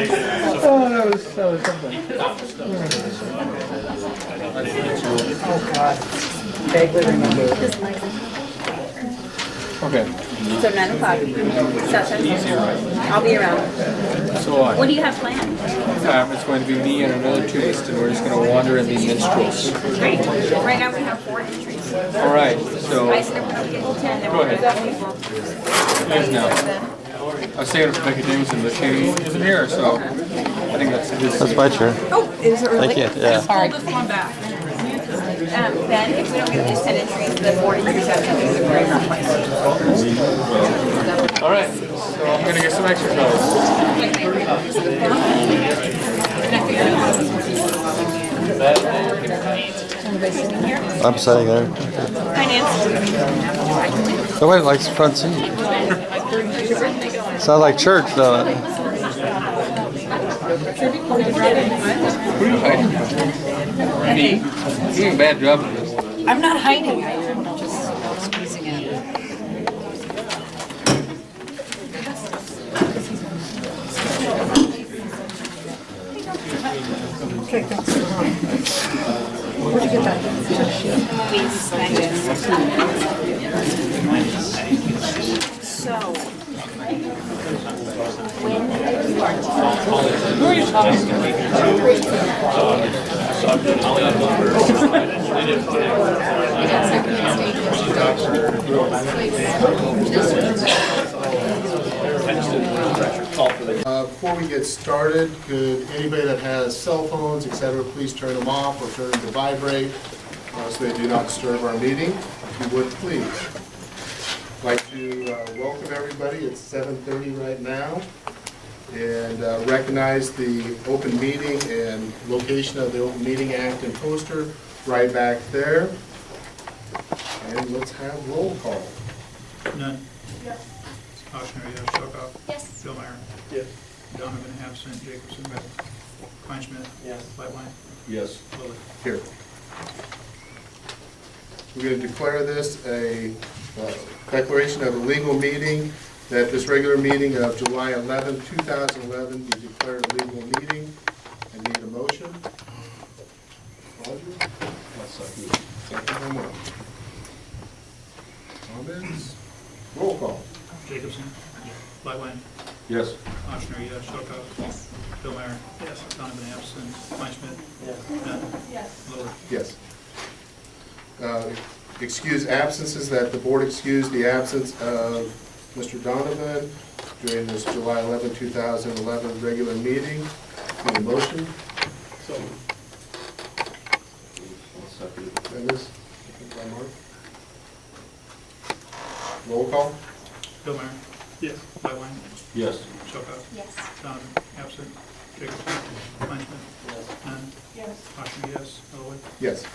Oh, that was something. Oh, God. Vaguely remember. Okay. So 9 o'clock. I'll be around. So What do you have planned? it's going to be me and another tourist, and we're just going to wander and be minstrels. Great. Right now we have 4 entries. All right. So I said we're going to get 10, then go we're ahead. going to people. Yes, now. I was saying to Becca Jameson, but she isn't here, so I think that's his. That's my turn. Oh, is it really? Thank you. Yeah. Hold this one back. Ben, if we don't get these 10 entries, the 4 entries have to do the very place. All right. So I'm going to get some exercise. I'm sitting there. Hi, Nancy. Nobody likes the front seat. Sounds like church, though. Who are you hiding from? Me? You're doing a bad job of this. I'm not hiding. I'm just squeezing it. Okay, thanks. Where'd you get that? Please, thank you. So, when you are Who are you talking Before we get started, could anybody that has cell phones, etc., please turn them off or turn them to vibrate so they do not disturb our meeting, if you would, please. I'd like to welcome everybody. It's 7:30 right now, and recognize the open meeting and location of the Open Meeting Act and poster right back there. And let's have roll call. None. Yes. Oshner, yes. Shelkoff. Yes. Fillmore. Yes. Donovan, absent. Jacobson. Kleinschmidt. Yes. Lightline. Yes. Lillard. Here. We're going to declare this a declaration of a legal meeting, that this regular meeting of July 11, 2011 be declared a legal meeting. I need a motion. Roger? Second by Mark. Comments? Roll call. Jacobson. Lightline. Yes. Oshner, yes. Shelkoff. Yes. Fillmore. Yes. Donovan, absent. Kleinschmidt. Yes. None. Yes. Lillard. Yes. Excuse absences, that the board excuse the absence of Mr. Donovan during this July 11, 2011 regular meeting. Need a motion? So. Dennis? Second by Mark. Roll call? Fillmore. Yes. Lightline. Yes. Shelkoff. Yes. Donovan, absent. Jacobson. Kleinschmidt. Yes. None. Yes. Oshner, yes. Lillard. Yes.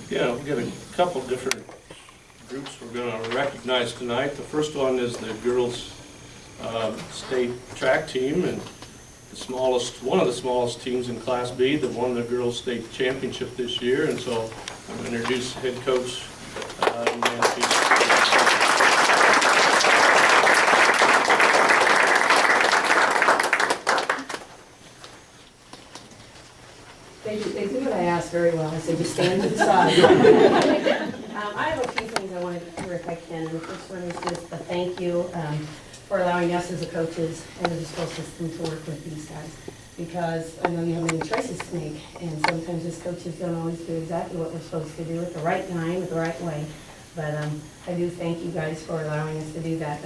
Yeah, we've got a couple different groups we're going to recognize tonight. The first one is the girls' state track team, and one of the smallest teams in Class B that won the girls' state championship this year. And so I'm going to introduce head coach Nancy. They do what I asked very well. I said, just stand to the side. I have a few things I wanted to cover if I can. And the first one is just a thank you for allowing us as the coaches and the school system to work with these guys. Because I know you have many choices to make, and sometimes as coaches don't always do exactly what we're supposed to do at the right time, at the right way. But I do thank you guys for allowing us to do that.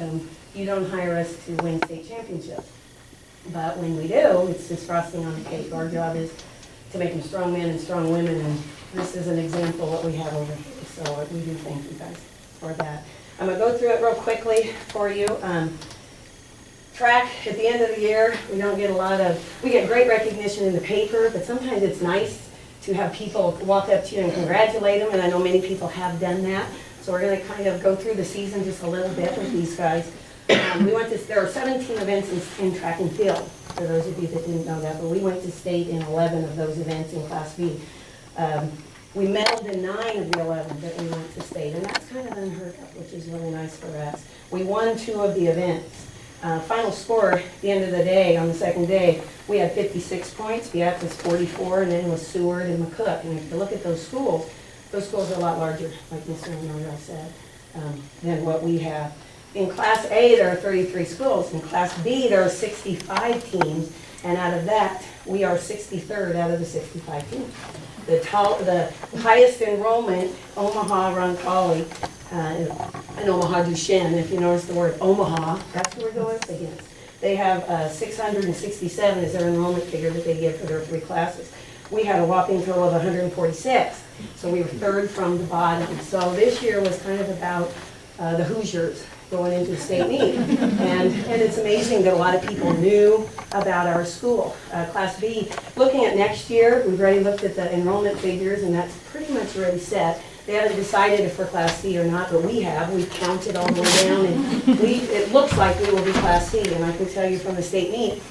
You don't hire us to win state championships. But when we do, it's just frosting on the cake. Our job is to make them strong men and strong women, and this is an example of what we have over here. So we do thank you guys for that. I'm going to go through it real quickly for you. Track, at the end of the year, we get great recognition in the paper, but sometimes it's nice to have people walk up to you and congratulate them, and I know many people have done that. So we're going to kind of go through the season just a little bit with these guys. There are 17 events in track and field, for those of you that didn't know that, but we went to state in 11 of those events in Class B. We medaled in 9 of the 11 that we went to state, and that's kind of unheard of, which is really nice for us. We won 2 of the events. Final score at the end of the day, on the second day, we had 56 points. Beatrice 44, and then was Seward and McCook. And if you look at those schools are a lot larger, like Mr. Norrell said, than what we have. In Class A, there are 33 schools. In Class B, there are 65 teams, and out of that, we are 63rd out of the 65 teams. The highest enrollment, Omaha Roncalli, and Omaha Duchenne, if you notice the word Omaha, that's who we're going up against. They have 667 is their enrollment figure that they give for their 3 classes. We had a whopping total of 146, so we were 3rd from the bottom. So this year was kind of about the Hoosiers going into the state meet. And it's amazing that a lot of people knew about our school. Class B, looking at next year, we've already looked at the enrollment figures, and that's pretty much already set. They haven't decided if we're Class C or not, but we have. We've counted all the way down, and it looks like we will be Class C. And I can tell you from the state meet,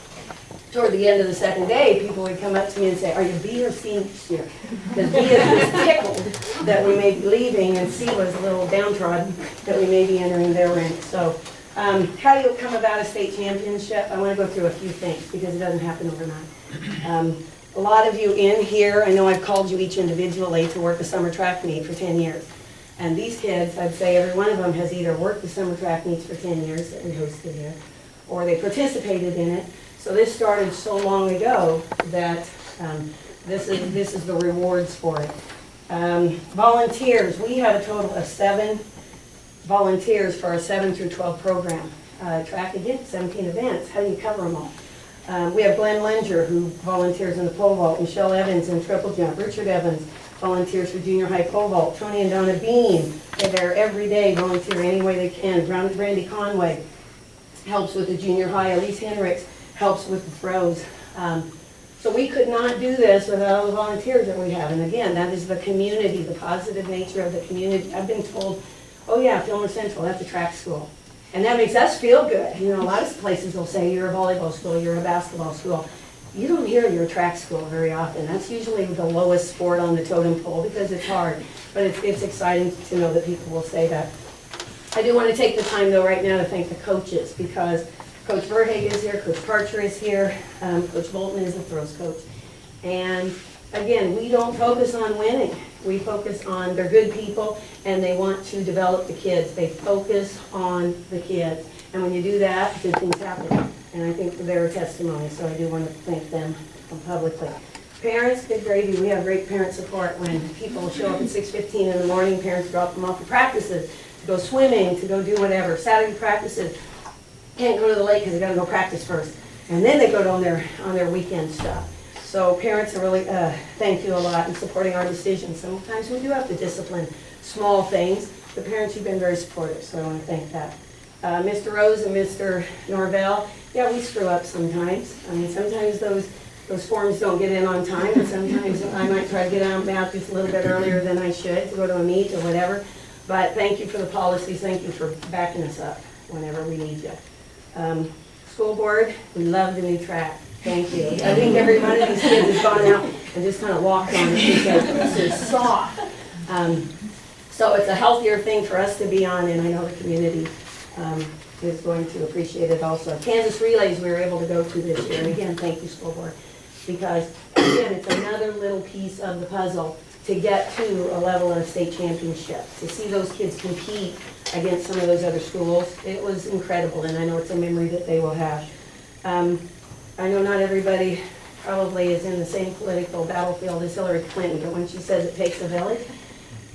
toward the end of the second day, people would come up to me and say, "Are you B or C next year?" Because B is tickled that we may be leaving, and C was a little downtrodden that we may be entering their ranks. So how do you come about a state championship? I want to go through a few things because it doesn't happen overnight. A lot of you in here, I know I've called you each individually to work the summer track meet for 10 years. And these kids, I'd say every one of them has either worked the summer track meets for 10 years that we hosted here, or they participated in it. So this started so long ago that this is the rewards for it. Volunteers, we have a total of 7 volunteers for our 7 through 12 program. Track again, 17 events. How do you cover them all? We have Glenn Lenger, who volunteers in the pole vault, Michelle Evans in triple jump, Richard Evans volunteers for junior high pole vault, Tony and Donna Bean, they're there every day, volunteer any way they can. Brandy Conway helps with the junior high, Elise Henricks helps with the throws. So we could not do this without all the volunteers that we have. And again, that is the community, the positive nature of the community. I've been told, oh yeah, Fillmore Central, that's a track school. And that makes us feel good. You know, a lot of places will say you're a volleyball school, you're a basketball school. You don't hear you're a track school very often. That's usually the lowest sport on the totem pole because it's hard. But it's exciting to know that people will say that. I do want to take the time though right now to thank the coaches because Coach Verhaeg is here, Coach Parcher is here, Coach Bolton is the throws coach. And again, we don't focus on winning. We focus on, they're good people and they want to develop the kids. They focus on the kids. And when you do that, good things happen. And I think they're a testimony, so I do want to thank them publicly. Parents, good gravy. We have great parent support. When people show up at 6:15 in the morning, parents drop them off for practices, to go swimming, to go do whatever. Saturday practices, can't go to the lake because they got to go practice first. And then they go on their weekend stuff. So parents are really, thank you a lot in supporting our decisions. Sometimes we do have to discipline small things. The parents, you've been very supportive, so I want to thank that. Mr. Rose and Mr. Norvell, yeah, we screw up sometimes. I mean, sometimes those forms don't get in on time, and sometimes I might try to get out just a little bit earlier than I should to go to a meet or whatever. But thank you for the policies. Thank you for backing us up whenever we need you. School board, we love the new track. Thank you. I think every one of these kids has gone out and just kind of walked on it because this is soft. So it's a healthier thing for us to be on, and I know the community is going to appreciate it also. Kansas Relays we were able to go to this year, and again, thank you, school board, because again, it's another little piece of the puzzle to get to a level of state championship. To see those kids compete against some of those other schools, it was incredible, and I know it's a memory that they will have. I know not everybody probably is in the same political battlefield as Hillary Clinton, but when she says it takes a village,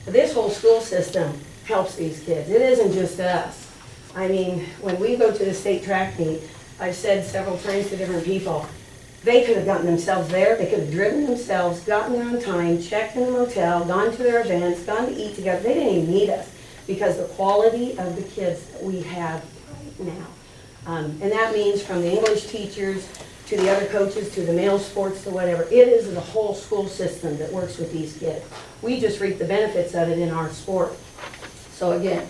this whole school system helps these kids. It isn't just us. I mean, when we go to the state track meet, I've said several times to different people, they could have gotten themselves there, they could have driven themselves, gotten there on time, checked in the motel, gone to their events, gone to eat together. They didn't even need us because the quality of the kids that we have now. And that means from the English teachers to the other coaches, to the male sports, to whatever. It is the whole school system that works with these kids. We just reap the benefits of it in our sport. So again,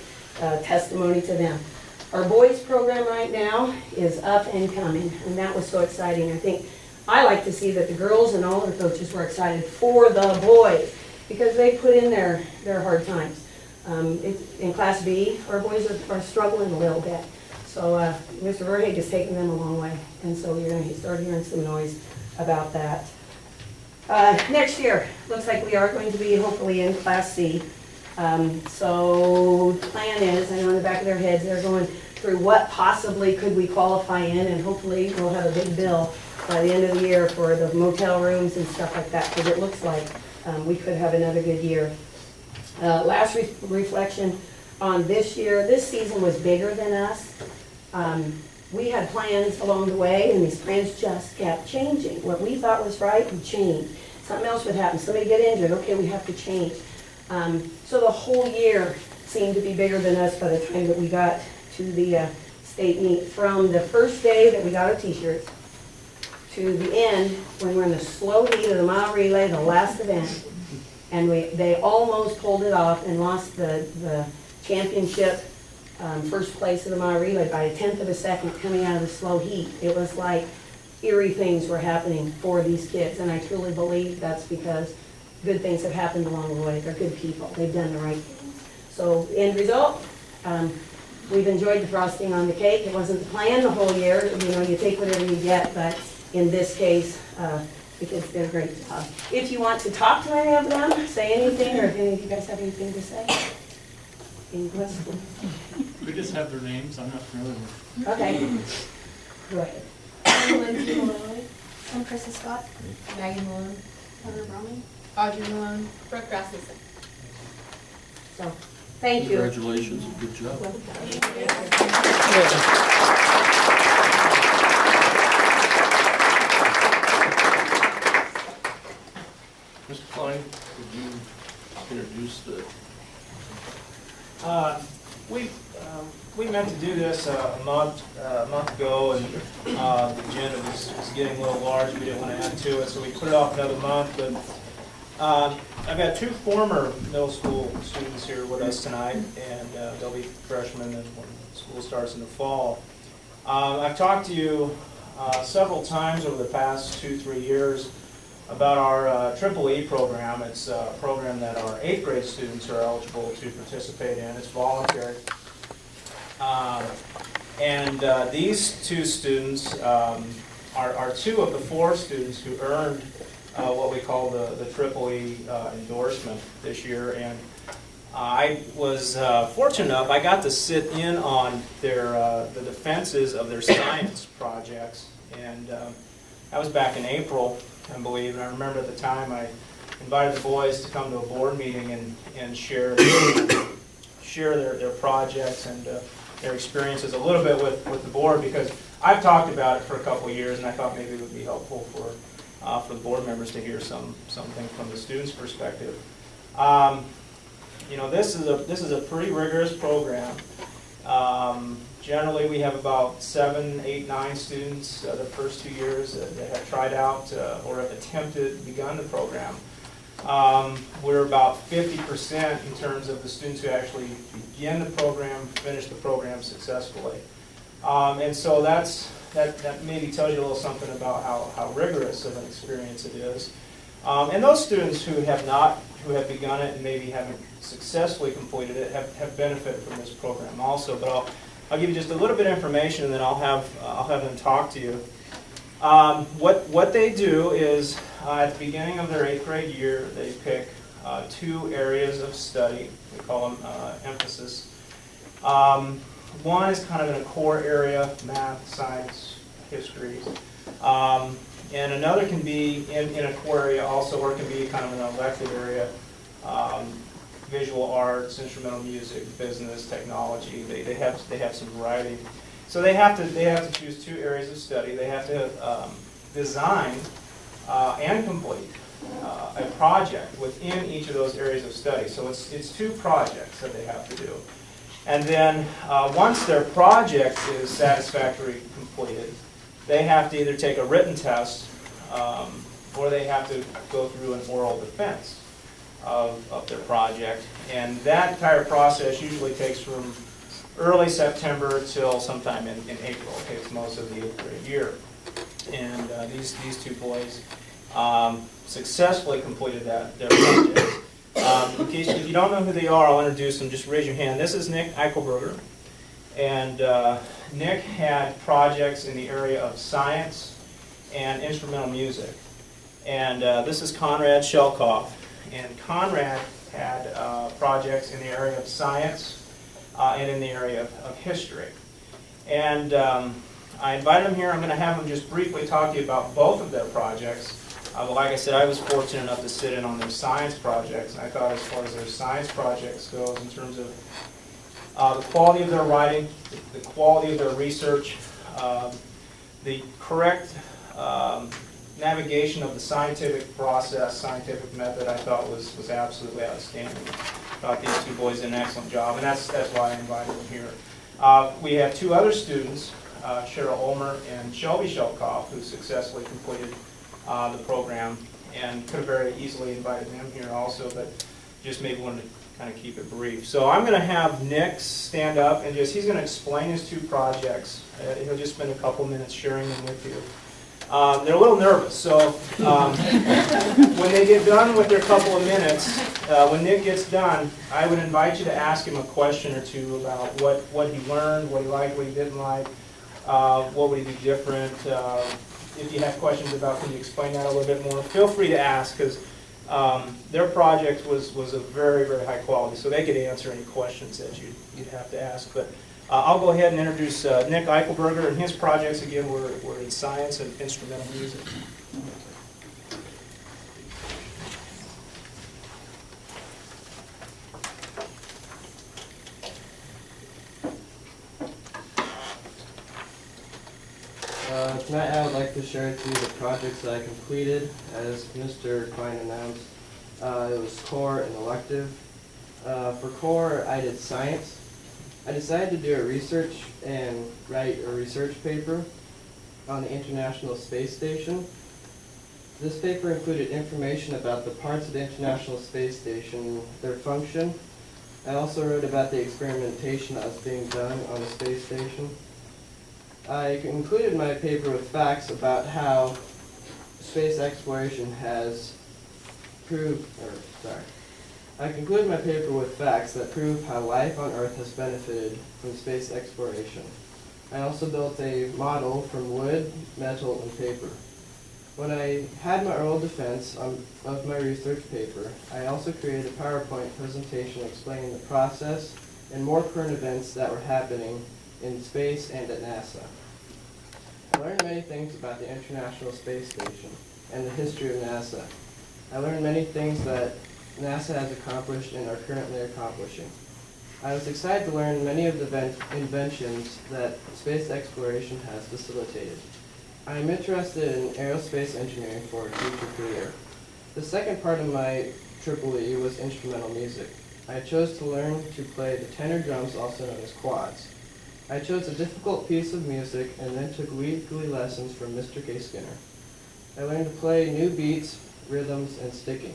testimony to them. Our boys program right now is up and coming, and that was so exciting. I like to see that the girls and all of the coaches were excited for the boys, because they put in their hard times. In Class B, our boys are struggling a little bit. So Mr. Verhage has taken them a long way, and so you're going to start hearing some noise about that. Next year, looks like we are going to be hopefully in Class C. So the plan is, I know in the back of their heads, they're going through what possibly could we qualify in, and hopefully we'll have a big bill by the end of the year for the motel rooms and stuff like that, because it looks like we could have another good year. Last reflection on this year, this season was bigger than us. We had plans along the way, and these plans just kept changing. What we thought was right would change. Something else would happen, somebody get injured, okay, we have to change. So the whole year seemed to be bigger than us by the time that we got to the state meet. From the first day that we got our t-shirts to the end, when we're in the slow heat of the mile relay, the last event, and they almost pulled it off and lost the championship first place of the mile relay by 1/10 of a second coming out of the slow heat. It was like eerie things were happening for these kids, and I truly believe that's because good things have happened along the way. They're good people. They've done the right things. So end result, we've enjoyed the frosting on the cake. It wasn't the plan the whole year. You know, you take whatever you get, but in this case, the kids did a great job. If you want to talk to any of them, say anything, or if any of you guys have anything to say. Any questions? We just have their names, I'm not familiar with. Okay. Go ahead. I'm Lindsay Malone. I'm Krista Scott. Maggie Malone. Heather Browning. Audrey Malone. Brooke Rasmussen. So, thank you. Congratulations, good job. Mr. Klein, could you introduce the, We meant to do this a month ago, and the agenda was getting a little large. We didn't want to add to it, so we put it off another month. But I've got two former middle school students here with us tonight, and they'll be freshmen when school starts in the fall. I've talked to you several times over the past 2-3 years about our Triple E program. It's a program that our 8th grade students are eligible to participate in. It's voluntary. These two students are two of the 4 students who earned what we call the Triple E endorsement this year. And I was fortunate enough, I got to sit in on the defenses of their science projects. And that was back in April, I believe. And I remember at the time I invited the boys to come to a board meeting and share their projects and their experiences a little bit with the board, because I've talked about it for a couple of years, and I thought maybe it would be helpful for the board members to hear something from the students' perspective. You know, this is a pretty rigorous program. Generally, we have about 7, 8, 9 students the first 2 years that have tried out or have begun the program. We're about 50% in terms of the students who actually begin the program, finish the program successfully. And so that maybe tells you a little something about how rigorous of an experience it is. And those students who have begun it and maybe haven't successfully completed it have benefited from this program also. But I'll give you just a little bit of information, and then I'll have them talk to you. What they do is at the beginning of their 8th grade year, they pick 2 areas of study. We call them emphasis. One is kind of in a core area, math, science, history. And another can be in a core area also, or it can be kind of an elective area, visual arts, instrumental music, business, technology. They have some variety. So they have to choose 2 areas of study. They have to design and complete a project within each of those areas of study. So it's 2 projects that they have to do. And then once their project is satisfactorily completed, they have to either take a written test or they have to go through an oral defense of their project. And that entire process usually takes from early September till sometime in April. It takes most of the 8th grade year. And these 2 boys successfully completed their project. In case if you don't know who they are, I'll introduce them. Just raise your hand. This is Nick Eichelberger. And Nick had projects in the area of science and instrumental music. And this is Conrad Shelkoff. And Conrad had projects in the area of science and in the area of history. And I invited him here. I'm going to have him just briefly talk to you about both of their projects. But like I said, I was fortunate enough to sit in on their science projects. And I thought as far as their science projects goes, in terms of the quality of their writing, the quality of their research, the correct navigation of the scientific process, scientific method, I thought was absolutely outstanding. I thought these two boys did an excellent job, and that's why I invited them here. We have two other students, Cheryl Ulmer and Shelby Shelkoff, who successfully completed the program, and could have very easily invited them here also, but just maybe wanted to kind of keep it brief. So I'm going to have Nick stand up and he's going to explain his two projects. He'll just spend a couple minutes sharing them with you. They're a little nervous, so when they get done with their couple of minutes, when Nick gets done, I would invite you to ask him a question or two about what he learned, what he liked, what he didn't like, what would he do different. If you have questions about, can you explain that a little bit more, feel free to ask, because their project was of very, very high quality, so they could answer any questions that you'd have to ask. But I'll go ahead and introduce Nick Eichelberger, and his projects, again, were in science and instrumental music. Tonight I would like to share with you the projects that I completed. As Mr. Klein announced, it was core and elective. For core, I did science. I decided to do a research and write a research paper on the International Space Station. This paper included information about the parts of the International Space Station, their function. I also wrote about the experimentation that was being done on the space station. I concluded my paper with facts about how space exploration has I concluded my paper with facts that prove how life on Earth has benefited from space exploration. I also built a model from wood, metal, and paper. When I had my oral defense of my research paper, I also created a PowerPoint presentation explaining the process and more current events that were happening in space and at NASA. I learned many things about the International Space Station and the history of NASA. I learned many things that NASA has accomplished and are currently accomplishing. I was excited to learn many of the inventions that space exploration has facilitated. I am interested in aerospace engineering for a future career. The second part of my EEE was instrumental music. I chose to learn to play the tenor drums, also known as quads. I chose a difficult piece of music and then took weekly lessons from Mr. K. Skinner. I learned to play new beats, rhythms, and sticking.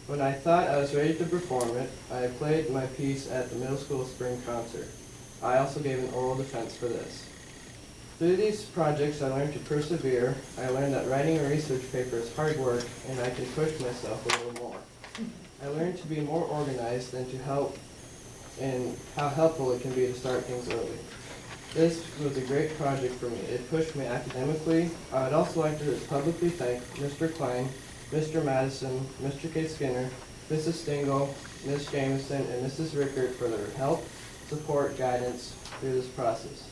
When I thought I was ready to perform it, I played my piece at the middle school spring concert. I also gave an oral defense for this. Through these projects, I learned to persevere. I learned that writing a research paper is hard work, and I can push myself a little more. I learned to be more organized and how helpful it can be to start things early. This was a great project for me. It pushed me academically. I would also like to publicly thank Mr. Klein, Mr. Madison, Mr. K. Skinner, Mrs. Stingle, Ms. Jameson, and Mrs. Rickert for their help, support, guidance through this process.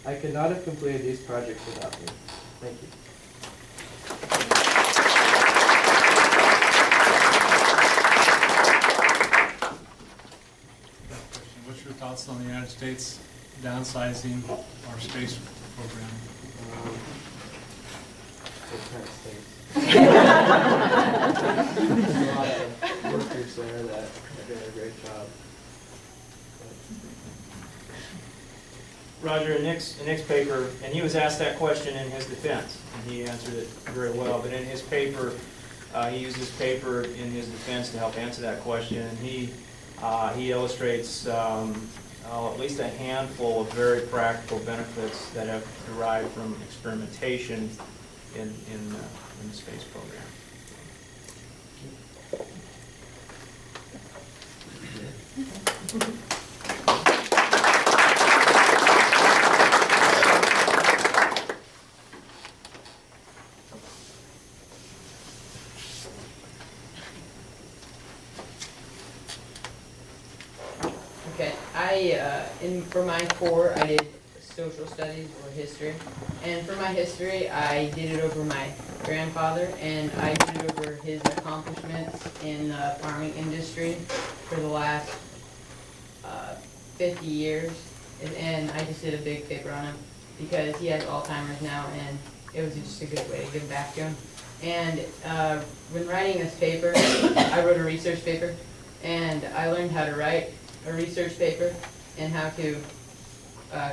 I could not have completed these projects without them. Thank you. What's your thoughts on the United States downsizing our space program? There's a lot of workers there that are doing a great job. Roger, in Nick's paper, and he was asked that question in his defense, and he answered it very well, but in his paper, he used his paper in his defense to help answer that question, and he illustrates at least a handful of very practical benefits that have derived from experimentation in the space program. Okay, for my core, I did social studies or history. And for my history, I did it over my grandfather, and I did it over his accomplishments in the farming industry for the last 50 years. And I just did a big paper on him because he has Alzheimer's now, and it was just a good way to give back to him. And when writing this paper, I wrote a research paper, and I learned how to write a research paper and how to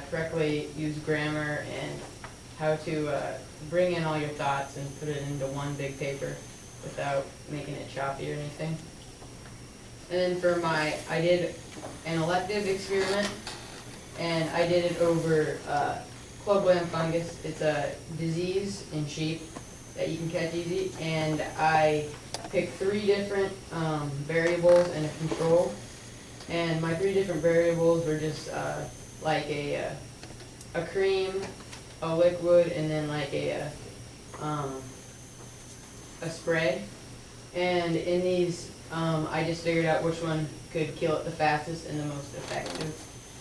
correctly use grammar and how to bring in all your thoughts and put it into one big paper without making it choppy or anything. And then I did an elective experiment, and I did it over clubworm fungus. It's a disease in sheep that you can catch easy, and I picked 3 different variables and a control. And my 3 different variables were just like a cream, a liquid, and then like a spray. And in these, I just figured out which one could kill it the fastest and the most effective.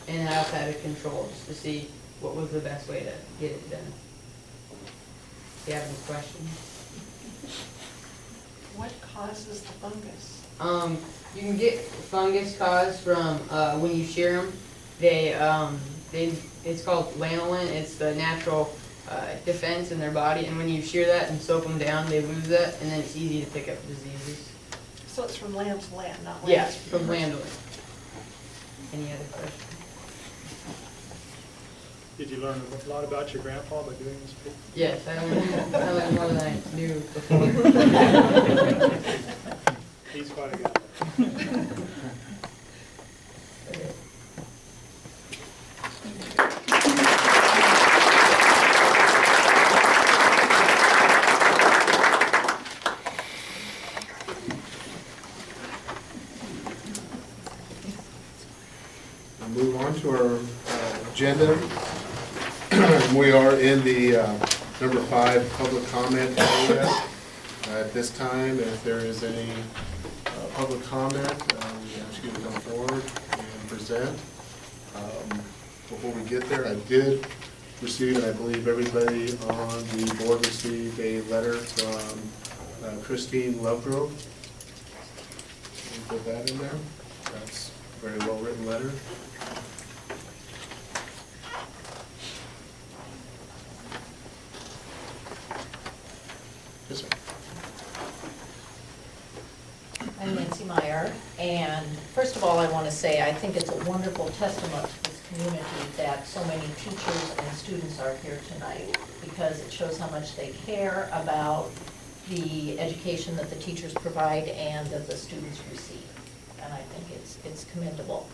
And I also had a control just to see what was the best way to get it done. Do you have any questions? What causes the fungus? You can get fungus caused from when you shear them. It's called lanolin. It's the natural defense in their body, and when you shear that and soak them down, they lose that, and then it's easy to pick up diseases. So it's from lamb to lamb, not lamb. Yes, from lamb to lamb. Any other questions? Did you learn a lot about your grandpa by doing this paper? Yes, I learned more than I knew before. He's quite a guy. We'll move on to our agenda. We are in the number 5 public comment area. At this time, if there is any public comment, we ask you to come forward and present. Before we get there, I did receive, and I believe everybody on the board received a letter from Christine Lovegrove. Can you put that in there? That's a very well-written letter. Yes, sir. I'm Nancy Meyer, and first of all, I want to say I think it's a wonderful testament to this community that so many teachers and students are here tonight, because it shows how much they care about the education that the teachers provide and that the students receive, and I think it's commendable.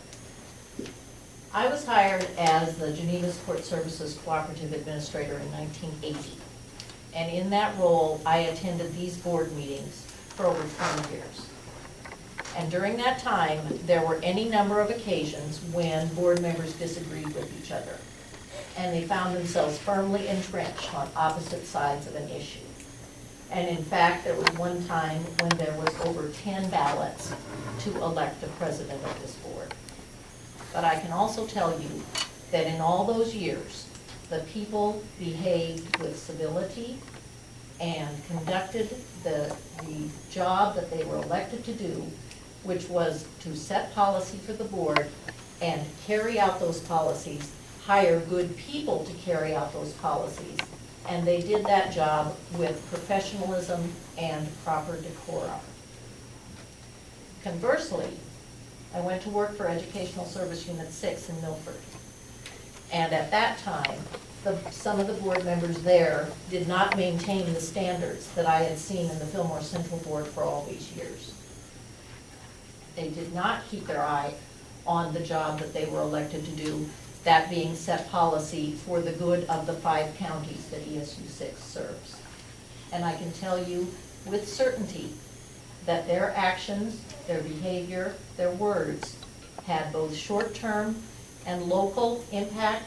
I was hired as the Geneva Support Services Cooperative Administrator in 1980, and in that role, I attended these board meetings for over 20 years. And during that time, there were any number of occasions when board members disagreed with each other, and they found themselves firmly entrenched on opposite sides of an issue. And in fact, there was one time when there was over 10 ballots to elect a president of this board. But I can also tell you that in all those years, the people behaved with civility and conducted the job that they were elected to do, which was to set policy for the board and carry out those policies, hire good people to carry out those policies, and they did that job with professionalism and proper decorum. Conversely, I went to work for Educational Service Unit 6 in Milford, and at that time, some of the board members there did not maintain the standards that I had seen in the Fillmore Central Board for all these years. They did not keep their eye on the job that they were elected to do, that being set policy for the good of the 5 counties that ESU 6 serves. And I can tell you with certainty that their actions, their behavior, their words had both short-term and local impact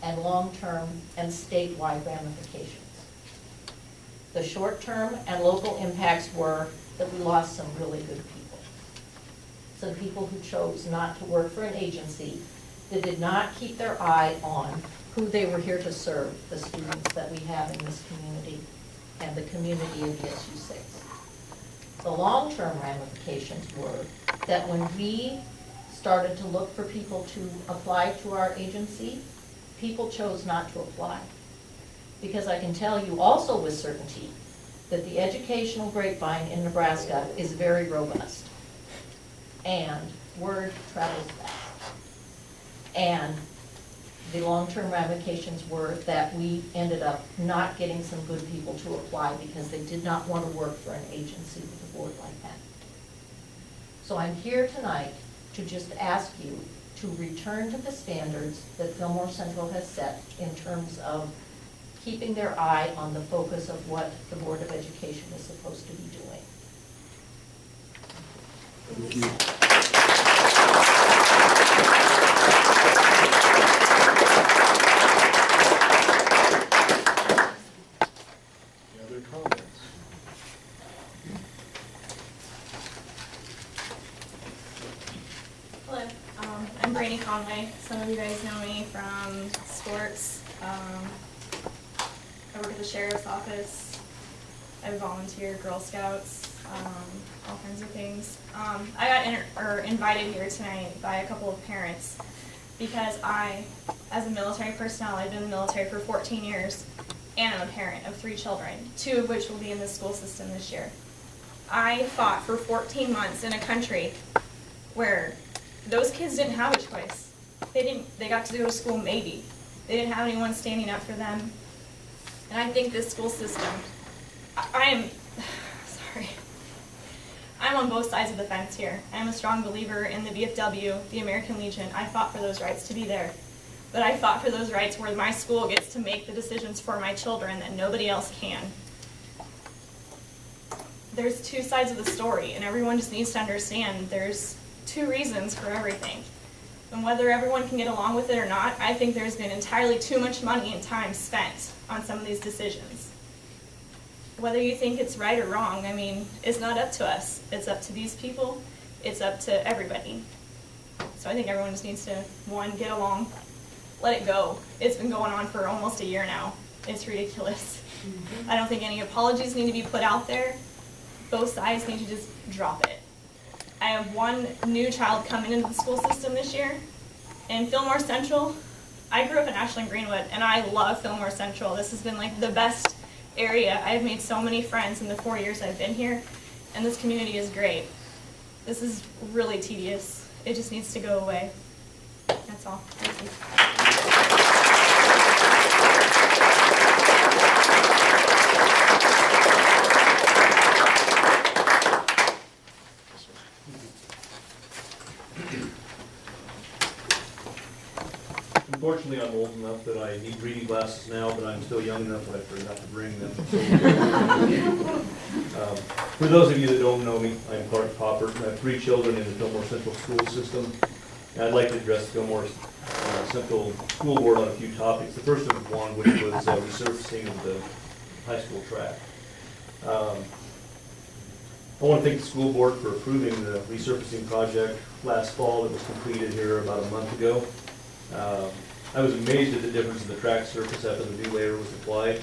and long-term and statewide ramifications. The short-term and local impacts were that we lost some really good people. Some people who chose not to work for an agency that did not keep their eye on who they were here to serve, the students that we have in this community and the community of ESU 6. The long-term ramifications were that when we started to look for people to apply to our agency, people chose not to apply. Because I can tell you also with certainty that the educational grapevine in Nebraska is very robust. And word travels fast. And the long-term ramifications were that we ended up not getting some good people to apply because they did not want to work for an agency with a board like that. So I'm here tonight to just ask you to return to the standards that Fillmore Central has set in terms of keeping their eye on the focus of what the Board of Education is supposed to be doing. Thank you. Any other comments? Hello, I'm Brandy Conway. Some of you guys know me from sports. I work at the sheriff's office. I volunteer Girl Scouts, all kinds of things. I got invited here tonight by a couple of parents because I, as a military personnel, I've been in the military for 14 years, and I'm a parent of 3 children, 2 of which will be in the school system this year. I fought for 14 months in a country where those kids didn't have a choice. They got to go to school maybe. They didn't have anyone standing up for them. And I think this school system, I'm on both sides of the fence here. I'm a strong believer in the VFW, the American Legion. I fought for those rights to be there. But I fought for those rights where my school gets to make the decisions for my children that nobody else can. There's 2 sides of the story, and everyone just needs to understand there's 2 reasons for everything. And whether everyone can get along with it or not, I think there's been entirely too much money and time spent on some of these decisions. Whether you think it's right or wrong, I mean, it's not up to us. It's up to these people. It's up to everybody. So I think everyone just needs to, 1, get along, let it go. It's been going on for almost a year now. It's ridiculous. I don't think any apologies need to be put out there. Both sides need to just drop it. I have 1 new child coming into the school system this year. In Fillmore Central, I grew up in Ashland Greenwood, and I love Fillmore Central. This has been like the best area. I've made so many friends in the 4 years I've been here, and this community is great. This is really tedious. It just needs to go away. That's all. Thank you. Unfortunately, I'm old enough that I need reading glasses now, but I'm still young enough that I forgot to bring them. For those of you that don't know me, I'm Clark Popper. I have 3 children in the Fillmore Central School System. And I'd like to address the Fillmore Central School Board on a few topics. The first of one, which was resurfacing of the high school track. I want to thank the school board for approving the resurfacing project last fall. It was completed here about a month ago. I was amazed at the difference in the track surface after the new layer was applied.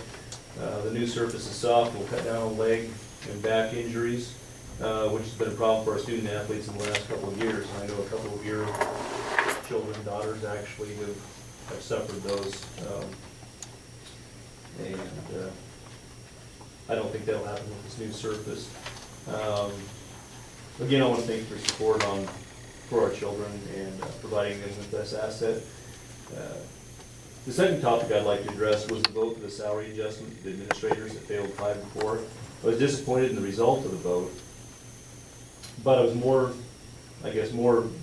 The new surface is soft, will cut down on leg and back injuries, which has been a problem for our student athletes in the last couple of years. I know a couple of your children, daughters actually have suffered those. I don't think that'll happen with this new surface. Again, I want to thank you for support for our children and providing them with this asset. The second topic I'd like to address was the vote for the salary adjustment to the administrators that failed 5-4. I was disappointed in the result of the vote, but I was more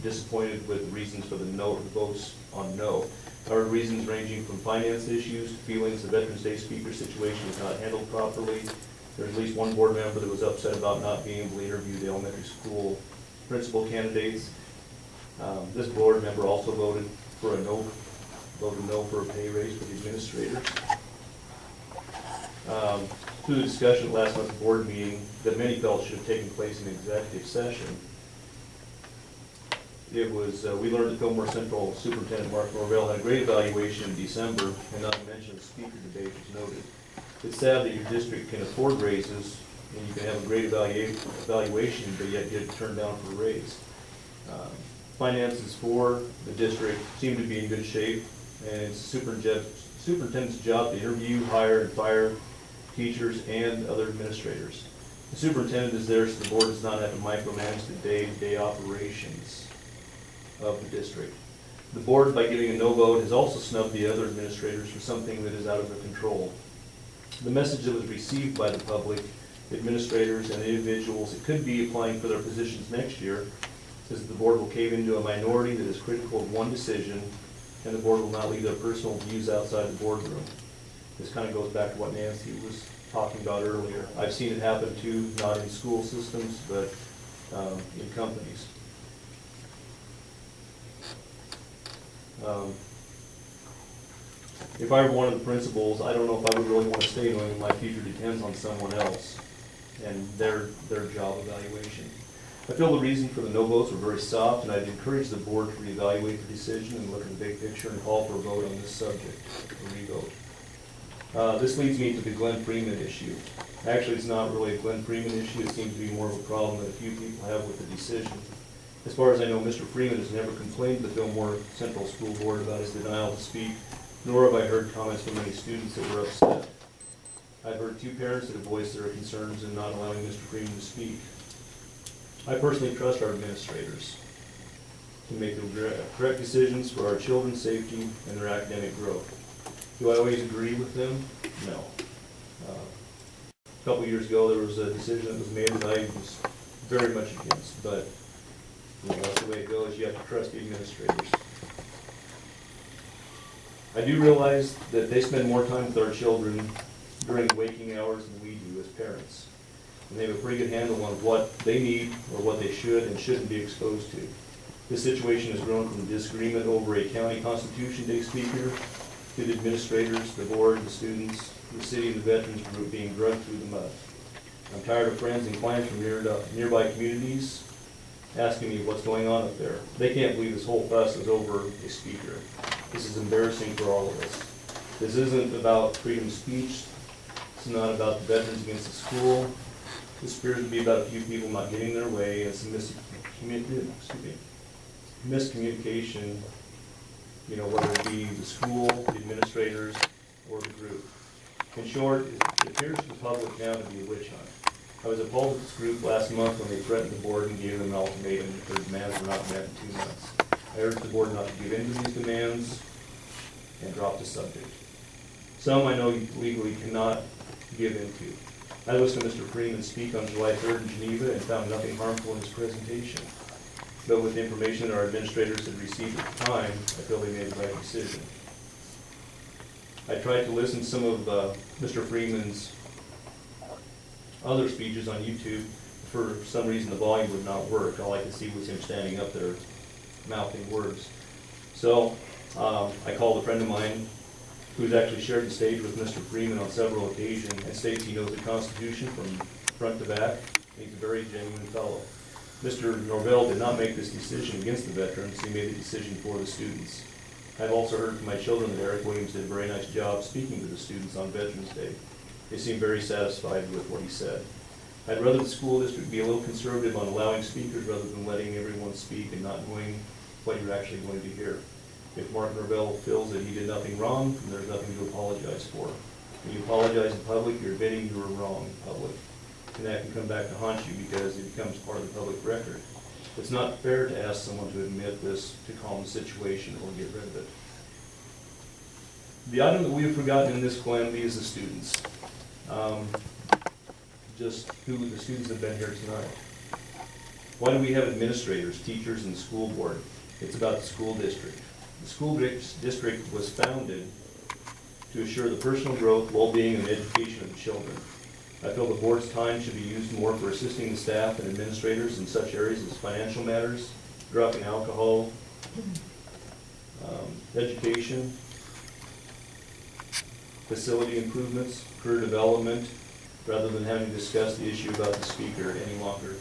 disappointed with the reasons for the votes on no. There are reasons ranging from finance issues to feelings the Veterans Day speaker situation was not handled properly. There's at least 1 board member that was upset about not being able to interview the elementary school principal candidates. This board member also voted no for a pay raise for the administrators. Through the discussion at last month's board meeting that many felt should have taken place in executive session, it was, we learned that Fillmore Central Superintendent Mark Norvell had a great evaluation in December, and not to mention the speaker debate was noted. It's sad that your district can afford raises, and you can have a great evaluation, but yet get turned down for a raise. Finances for the district seem to be in good shape, and it's the superintendent's job to interview, hire, and fire teachers and other administrators. The superintendent is there so the board does not have to micromanage the day-to-day operations of the district. The board, by giving a no vote, has also snubbed the other administrators for something that is out of their control. The message that was received by the public, administrators, and individuals that could be applying for their positions next year is that the board will cave into a minority that is critical of one decision, and the board will not leave their personal views outside the boardroom. This kind of goes back to what Nancy was talking about earlier. I've seen it happen too, not in school systems, but in companies. If I were one of the principals, I don't know if I would really want to stay knowing my future depends on someone else and their job evaluation. I feel the reason for the no votes were very soft, and I'd encourage the board to reevaluate the decision and look at the big picture and call for a vote on this subject, a re-vote. This leads me to the Glenn Freeman issue. Actually, it's not really a Glenn Freeman issue. It seems to be more of a problem that a few people have with the decision. As far as I know, Mr. Freeman has never complained to the Fillmore Central School Board about his denial to speak, nor have I heard comments from any students that were upset. I've heard 2 parents that have voiced their concerns in not allowing Mr. Freeman to speak. I personally trust our administrators to make the correct decisions for our children's safety and their academic growth. Do I always agree with them? No. A couple years ago, there was a decision that was made that I was very much against, but that's the way it goes. You have to trust the administrators. I do realize that they spend more time with our children during waking hours than we do as parents. And they have a pretty good handle on what they need or what they should and shouldn't be exposed to. This situation has grown from disagreement over a county Constitution Day speaker to the administrators, the board, the students, the city, and the veterans group being dragged through the mud. I'm tired of friends and clients from nearby communities asking me what's going on up there. They can't believe this whole fuss is over a speaker. This is embarrassing for all of us. This isn't about freedom of speech. It's not about the veterans against the school. This appears to be about a few people not getting their way and some miscommunication, whether it be the school, the administrators, or the group. In short, it appears to the public now to be a witch hunt. I was appalled at this group last month when they threatened the board and gave them an ultimatum if their demands were not met in 2 months. I urged the board not to give in to these demands and drop the subject. Some I know legally cannot give in to. I listened to Mr. Freeman speak on July 3rd in Geneva and found nothing harmful in his presentation. But with the information that our administrators had received at the time, I feel they made the right decision. I tried to listen to some of Mr. Freeman's other speeches on YouTube. For some reason, the volume would not work. All I could see was him standing up there mouthing words. So I called a friend of mine who's actually shared the stage with Mr. Freeman on several occasions and states he knows the Constitution from front to back. He's a very genuine fellow. Mr. Norvell did not make this decision against the veterans. He made the decision for the students. I've also heard from my children that Eric Williams did a very nice job speaking to the students on Veterans Day. They seemed very satisfied with what he said. I'd rather the school district be a little conservative on allowing speakers rather than letting everyone speak and not knowing what you're actually going to hear. If Mark Norvell feels that he did nothing wrong, then there's nothing to apologize for. When you apologize in public, you're admitting you were wrong in public. And that can come back to haunt you because it becomes part of the public record. It's not fair to ask someone to admit this to calm the situation or get rid of it. The item that we have forgotten in this calamity is the students. Just who the students have been here tonight. Why do we have administrators, teachers, and the school board? It's about the school district. The school district was founded to assure the personal growth, well-being, and education of the children. I feel the board's time should be used more for assisting the staff and administrators in such areas as financial matters, drug and alcohol, education, facility improvements, career development, rather than having to discuss the issue about the speaker any longer.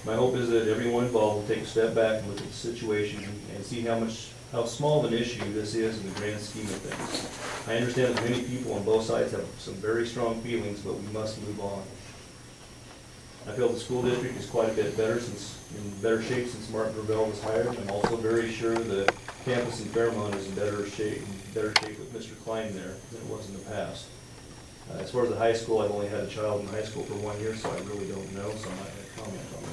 My hope is that everyone involved will take a step back and look at the situation and see how small of an issue this is in the grand scheme of things. I understand that many people on both sides have some very strong feelings, but we must move on. I feel the school district is quite a bit better in better shape since Martin Gravel was hired. I'm also very sure the campus in Fairmont is in better shape with Mr. Klein there than it was in the past. As far as the high school, I've only had a child in high school for 1 year, so I really don't know, so I'm not going to comment on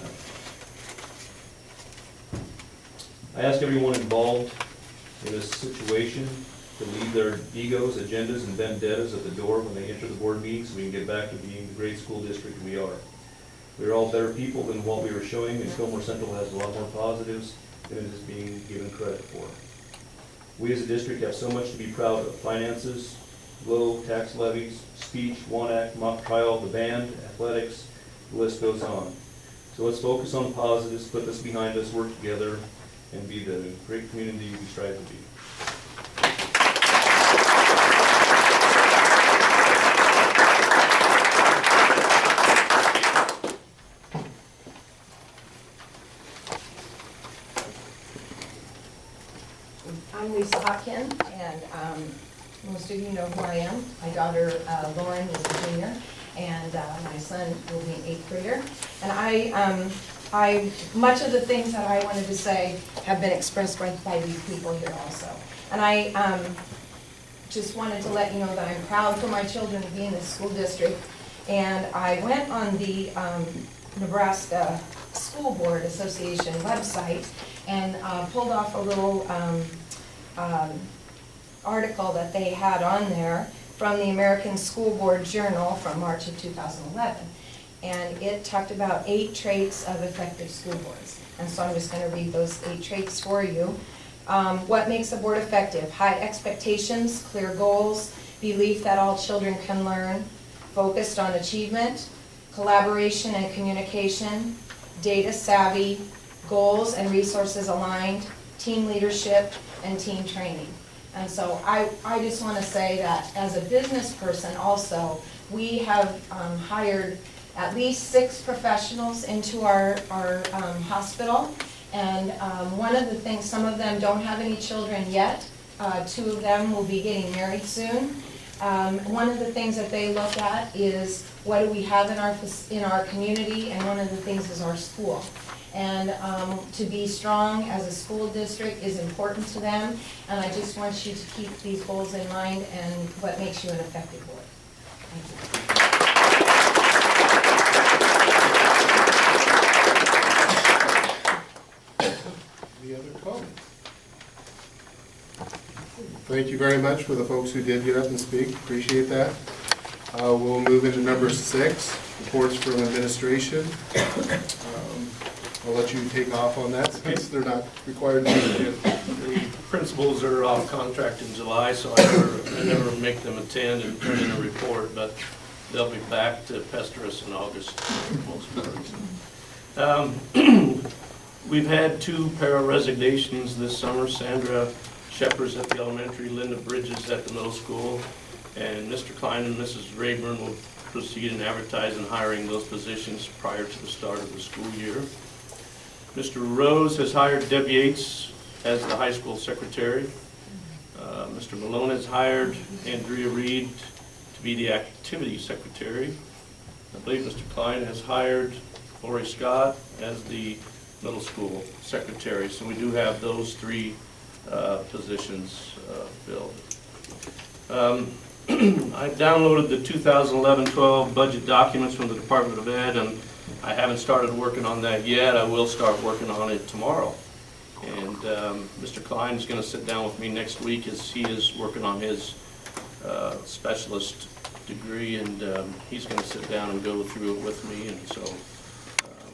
that. I ask everyone involved in this situation to leave their egos, agendas, and vendettas at the door when they enter the board meeting so we can get back to being the great school district we are. We're all better people than what we were showing, and Fillmore Central has a lot more positives than it is being given credit for. We as a district have so much to be proud of: finances, low tax levies, speech, one act, mock trial, the band, athletics, the list goes on. So let's focus on the positives, put this behind us, work together, and be the great community we strive to be. I'm Lisa Hopkin, and most of you know who I am. My daughter Lauren is a junior, and my son will be an 8th grader. And much of the things that I wanted to say have been expressed by these people here also. And I just wanted to let you know that I'm proud for my children to be in this school district. And I went on the Nebraska School Board Association website and pulled off a little article that they had on there from the American School Board Journal from March of 2011. And it talked about 8 traits of effective school boards. And so I'm just going to read those 8 traits for you. What makes a board effective? High expectations, clear goals, belief that all children can learn, focused on achievement, collaboration and communication, data savvy, goals and resources aligned, team leadership, and team training. And so I just want to say that as a business person also, we have hired at least 6 professionals into our hospital. And one of the things, some of them don't have any children yet. 2 of them will be getting married soon. One of the things that they look at is what do we have in our community, and one of the things is our school. And to be strong as a school district is important to them, and I just want you to keep these goals in mind and what makes you an effective board. Thank Any other comments? Thank you very much for the folks who did get up and speak. Appreciate that. We'll move into number 6, reports from administration. I'll let you take off on that since they're not required to be here. The principals are off contract in July, so I never make them attend and turn in a report, but they'll be back to pester us in August, most parts. We've had 2 para resignations this summer. Sandra Shepard's at the elementary, Linda Bridges at the middle school, and Mr. Klein and Mrs. Rayburn will proceed in advertising and hiring those positions prior to the start of the school year. Mr. Rose has hired Debbie Yates as the high school secretary. Mr. Malone has hired Andrea Reed to be the activity secretary. I believe Mr. Klein has hired Lori Scott as the middle school secretary. So we do have those 3 positions filled. I downloaded the 2011-12 budget documents from the Department of Ed, and I haven't started working on that yet. I will start working on it tomorrow. And Mr. Klein is going to sit down with me next week as he is working on his specialist degree, and he's going to sit down and go through it with me, and so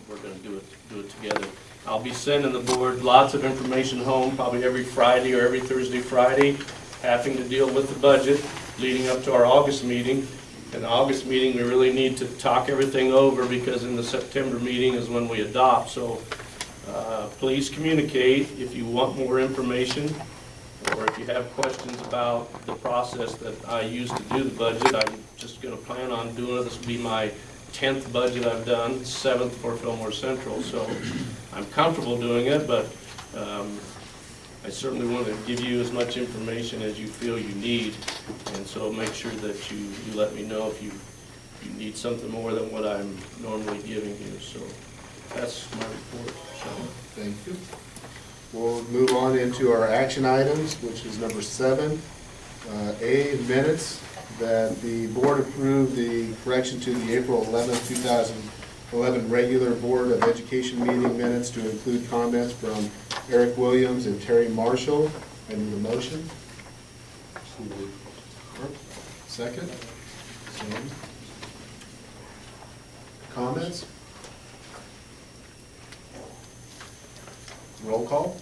we're going to do it together. I'll be sending the board lots of information home, probably every Friday or every Thursday, Friday, having to deal with the budget leading up to our August meeting. In the August meeting, we really need to talk everything over because in the September meeting is when we adopt. So Please communicate if you want more information, or if you have questions about the process that I use to do the budget. I'm just going to plan on doing it. This will be my 10th budget I've done, 7th for Fillmore Central, so I'm comfortable doing it, but I certainly want to give you as much information as you feel you need, and so make sure that you let me know if you need something more than what I'm normally giving you. So that's my report. Thank you. We'll move on into our action items, which is number 7. A, minutes, that the board approve the correction to the April 11th, 2011 regular Board of Education meeting minutes to include comments from Eric Williams and Terry Marshall. I need a motion. Second. Sandy. Comments? Roll call?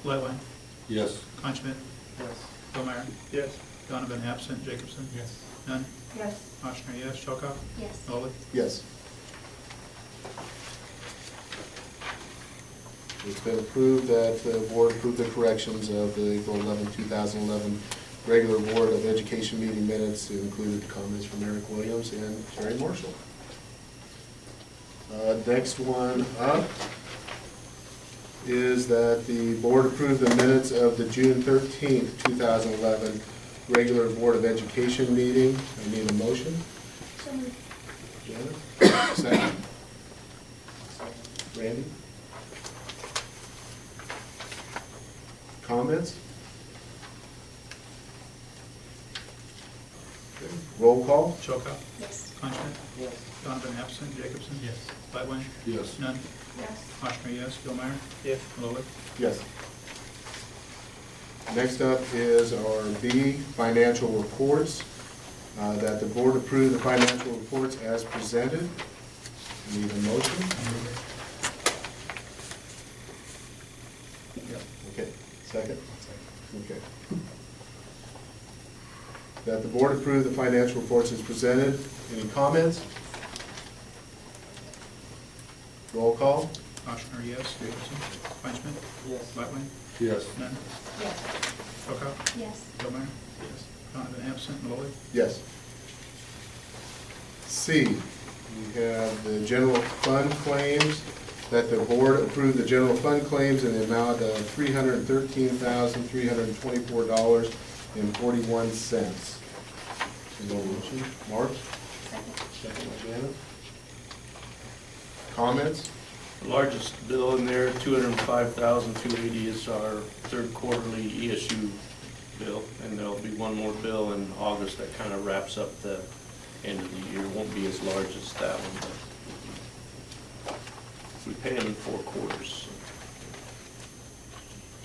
Lightline. Yes. Kleinschmidt. Yes. Billmeyer. Yes. Donovan absent. Jacobson. Yes. Nunn. Yes. Ochsner, yes. Shelkoff. Yes. Nolan. Yes. It's been approved that the board approve the corrections of the April 11, 2011 regular Board of Education meeting minutes to include comments from Eric Williams and Terry Marshall. Next one up is that the board approve the minutes of the June 13th, 2011 regular Board of Education meeting. I need a motion. So moved. Janet? Second. Randy? Comments? Okay. Roll call? Shelkoff. Yes. Kleinschmidt. Yes. Donovan absent. Jacobson. Yes. Lightline. Yes. Nunn. Yes. Ochsner, yes. Billmeyer. Yes. Nolan. Yes. Next up is our B, financial reports. That the board approve the financial reports as presented. Need a motion? Okay, second? Okay. That the board approve the financial reports as presented. Any comments? Roll call? Ochsner, yes. Jacobson. Kleinschmidt. Yes. Lightline. Yes. Nunn. Yes. Shelkoff. Yes. Billmeyer. Yes. Donovan absent. Nolan. Yes. C, we have the general fund claims, that the board approve the general fund claims in the amount of $313,324.41. No motion. Mark? Second by Janet. Comments? The largest bill in there, $205,280, is our third quarterly ESU bill, and there'll be one more bill in August that kind of wraps up the end of the year. Won't be as large as that one, but we pay them in 4 quarters.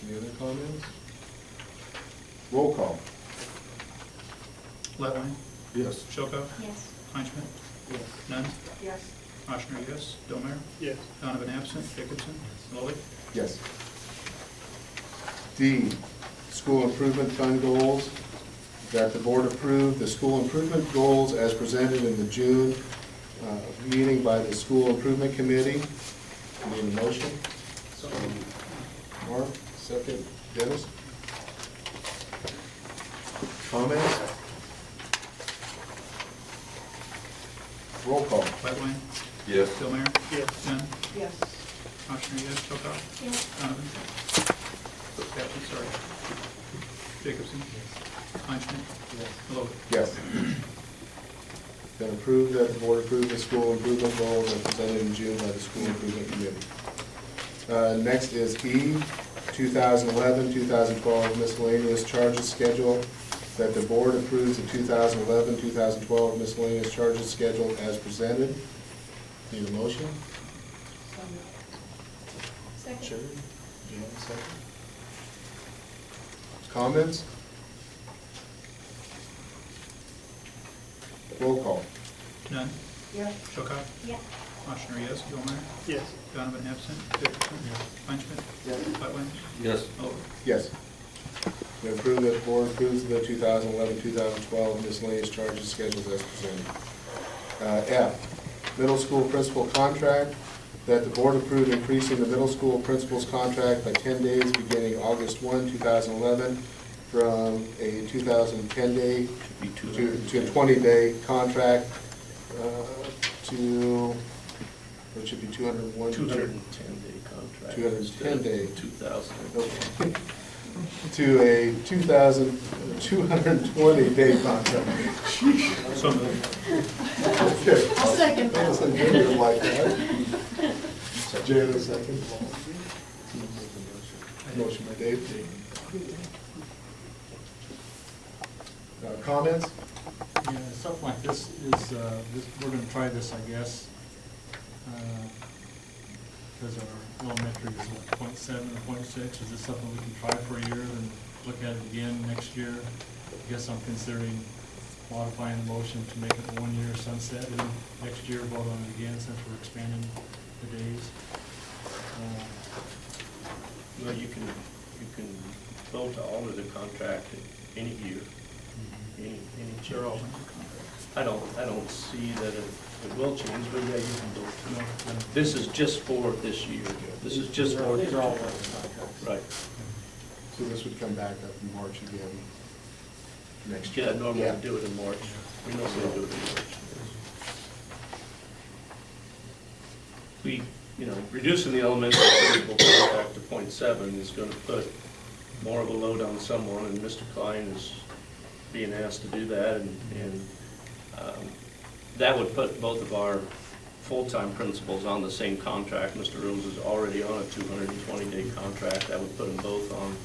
Any other comments? Roll call. Lightline. Yes. Shelkoff. Yes. Kleinschmidt. Yes. Nunn. Yes. Ochsner, yes. Billmeyer. Yes. Donovan absent. Jacobson. Nolan. Yes. D, school improvement fund goals. That the board approve the school improvement goals as presented in the June meeting by the School Improvement Committee. Need a motion? Mark, second. Dennis? Comments? Roll call. Lightline. Yes. Billmeyer. Yes. Nunn. Yes. Ochsner, yes. Shelkoff. Yes. Donovan. Absent, sorry. Jacobson. Kleinschmidt. Nolan. Yes. Been approved that the board approve the school improvement goals as presented in June by the School Improvement Committee. Next is E, 2011-2012 miscellaneous charges schedule. That the board approves the 2011-2012 miscellaneous charges schedule as presented. Need a motion? Second. Sure. Do you have a second? Comments? Roll call. Nunn. Yes. Shelkoff. Yes. Ochsner, yes. Billmeyer. Yes. Donovan absent. Jacobson. Kleinschmidt. Yes. Lightline. Yes. Nolan. Yes. We approve that the board approves the 2011-2012 miscellaneous charges schedules as presented. F, middle school principal contract. that the board approve increasing the middle school principal's contract by 10 days beginning August 1, 2011, from a 2010-day to a 20-day contract to, it should be 201. 210-day contract. 210-day. 2010. To a 220-day contract. So moved. Okay. I'll second that. Listen, Junior like that. Janice, second. Motion by Dave. Comments? Yeah, stuff like this is, we're gonna try this, I guess. Because our elementary is what, 0.7 or 0.6, is this something we can try for a year and look at it again next year? I guess I'm considering modifying the motion to make it a 1-year sunset, and next year vote on it again since we're expanding the days. Well, you can vote to alter the contract any year, any change. I don't see that it will change, but yeah, you can vote to. This is just for this year. This is just for. These are all contracts. Right. So this would come back up in March again next year. Yeah, normally we do it in March. We normally do it in March. We, reducing the elementary principal contract to 0.7 is going to put more of a load on someone, and Mr. Klein is being asked to do that, and that would put both of our full-time principals on the same contract. Mr. Rose is already on a 220-day contract. That would put them both on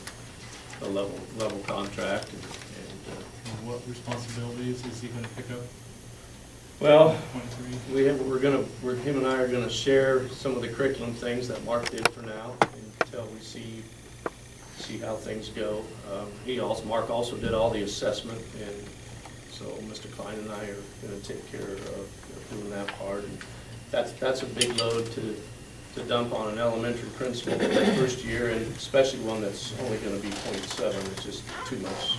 a level contract. And what responsibilities is he gonna pick up? Well, 0.3? him and I are gonna share some of the curriculum things that Mark did for now until we see how things go. Mark also did all the assessment, and so Mr. Klein and I are gonna take care of doing that part. And that's a big load to dump on an elementary principal for the first year, and especially one that's only gonna be 0.7. It's just too much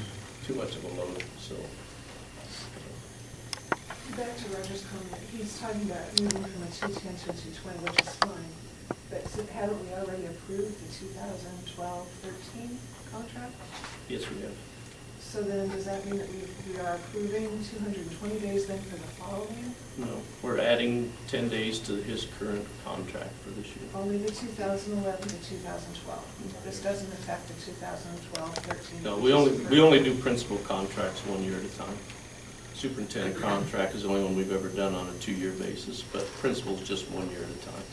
of a load, so. Back to Roger's comment, he's talking about moving from a 210 to a 220, which is fine. But haven't we already approved the 2012-13 contract? Yes, we have. So then does that mean that we are approving 220 days then for the following? No, we're adding 10 days to his current contract for this year. Only the 2011 to 2012. This doesn't affect the 2012-13. No, we only do principal contracts 1 year at a time. Superintendent contract is the only one we've ever done on a 2-year basis, but principal's just 1 year at a time.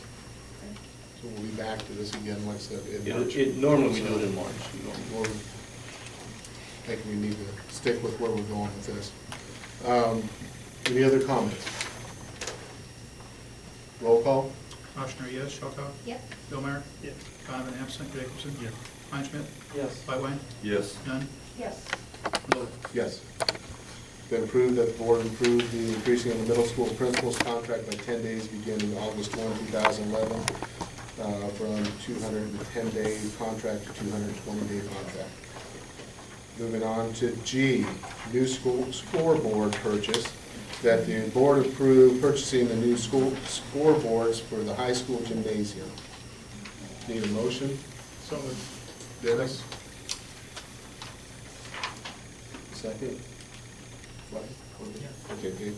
So we'll be back to this again, like I said, in Yeah, March. normally we do it in March. Or I think we need to stick with where we're going with this. Any other comments? Roll call? Oshner, yes. Shelkoff? Yep. Fillmore? Yes. Donovan absent. Jacobson? Yes. Kleinschmidt? Yes. Whitewine? Yes. None? Yes. Vote. Yes. Been approved that the board approved the increasing of the middle school principal's contract by 10 days beginning August 1, 2011, from 210-day contract to 220-day contract. Moving on to G, new scoreboard purchase, that the board approved purchasing the new school scoreboards for the high school gymnasium. Need a motion? So moved. Dennis? Second? What? Okay, Dave.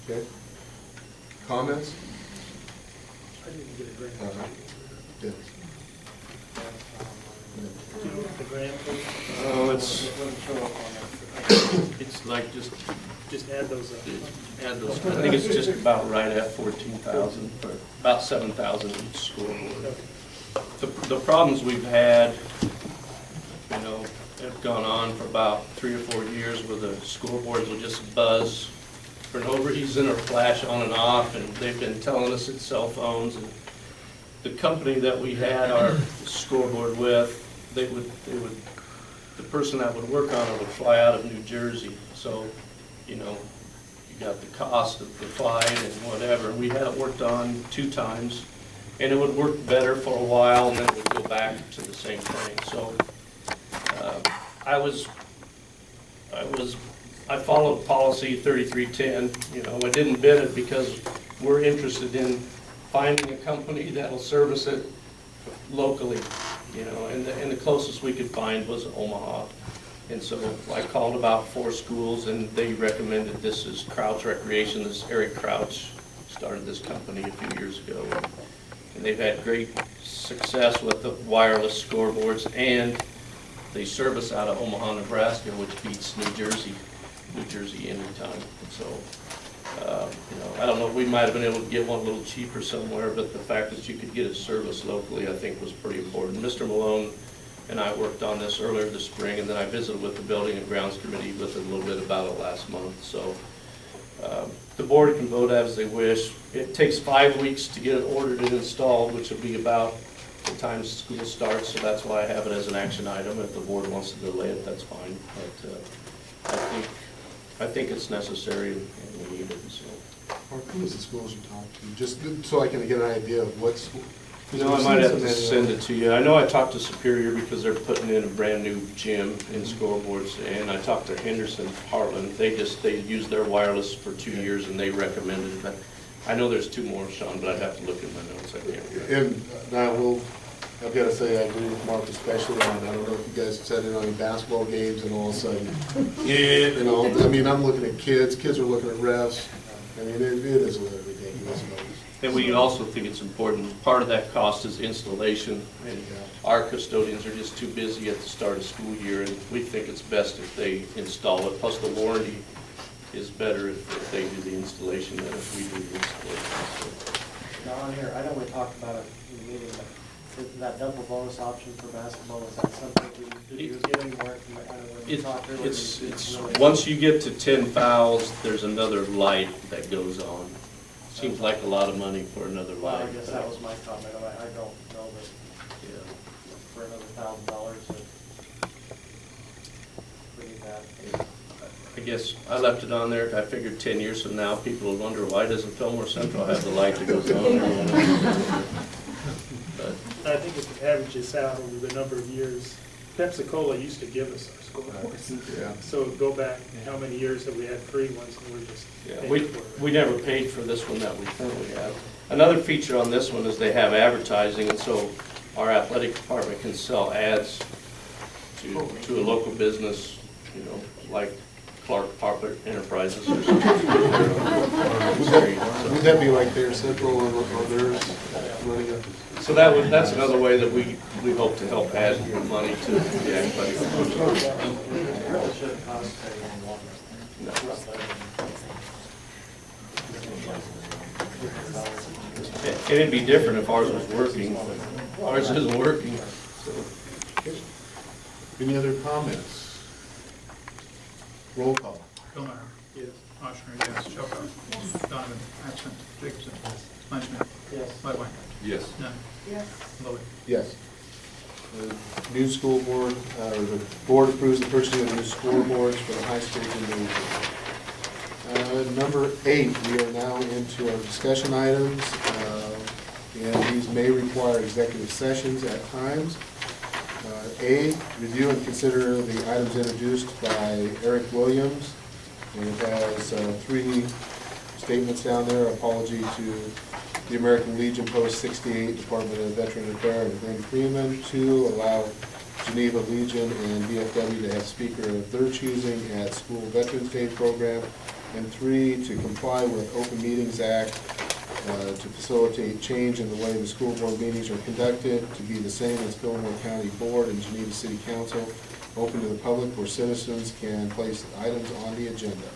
Okay. Comments? I didn't get a grant. Dennis. The grant, Oh, it's like just add those up. add those. I think it's just about right at 14,000, for about 7,000 each scoreboard. The problems we've had, have gone on for about 3 or 4 years, where the scoreboards will just buzz for no reason or flash on and off, and they've been telling us it's cell phones. And the company that we had our scoreboard with, the person that would work on it would fly out of New Jersey. So, you got the cost of the flight and whatever. We had it worked on 2 times, and it would work better for a while, and then it would go back to the same thing. So I followed policy 3310. I didn't bid it because we're interested in finding a company that'll service it locally, you know, and the closest we could find was Omaha. And so I called about 4 schools, and they recommended this is Crouch Recreation. This Eric Crouch started this company a few years ago. And they've had great success with the wireless scoreboards, and they service out of Omaha, Nebraska, which beats New Jersey anytime. So, you know, I don't know, we might have been able to get one a little cheaper somewhere, but the fact that you could get it serviced locally, I think, was pretty important. Mr. Malone and I worked on this earlier this spring, and then I visited with the Building and Grounds Committee with a little bit about it last month. So the board can vote as they wish. It takes 5 weeks to get it ordered and installed, which will be about the time school starts, so that's why I have it as an action item. If the board wants to delay it, that's fine. But I think it's necessary and we need it. So. Mark, who is the schools you talked to? Just so I can get an idea of what's. You know, I might have to send it to you. I know I talked to Superior because they're putting in a brand new gym and scoreboards, and I talked to Henderson, Heartland. They used their wireless for 2 years and they recommended it. But I know there's 2 more, Sean, but I'd have to look in my notes. I can't remember. And now I've got to say, I agree with Mark especially on, I don't know if you guys have said it on any basketball games, and all of a sudden, you know, I mean, I'm looking at kids are looking at refs. I mean, it is a little ridiculous. And we also think it's important, part of that cost is installation, and our custodians are just too busy at the start of school year, and we think it's best if they install it, plus the warranty is better if they do the installation than if we do the installation. Now on here, I know we talked about it in the meeting, but that double bonus option for basketball, is that something we was getting more? It's once you get to 10 fouls, there's another light that goes on. Seems like a lot of money for another light. Well, I guess that was my comment. I don't know that for another $1,000 we need that. I guess I left it on there. I figured 10 years from now, people will wonder, why doesn't Fillmore Central have the light that goes on? But I think if it averages out over the number of years, Pepsi-Cola used to give us our scoreboards. Yeah. So go back, how many years have we had free ones, and we're just paying for it? we never paid for this one that we currently have. Another feature on this one is they have advertising, and so our athletic department can sell ads to a local business, you know, like Clark Carpet Enterprises or something. Would that be like their central or theirs running it? So that's another way that we hope to help add money to the athletic department. And it'd be different if ours was working. Ours isn't working. Any other comments? Roll call. Fillmore. Yes. Oshner, yes. Showcroft. Yes. Donovan. Absent. Jacobson. Fleischman. Yes. Lightline. Yes. None. Yes. Lowick. Yes. The new school board, or the board approves the purchasing of new scoreboards for the high school gymnasium. Number 8, we are now into our discussion items, and these may require executive sessions at times. A, review and consider the items introduced by Eric Williams. And it has 3 statements down there. Apology to the American Legion Post 68, Department of Veteran Affairs, and Glenn Freeman. 2, allow Geneva Legion and VFW to have speaker of their choosing at school Veterans Day program. And 3, to comply with Open Meetings Act to facilitate change in the way the school board meetings are conducted, to be the same as Fillmore County Board and Geneva City Council, open to the public where citizens can place items on the agenda.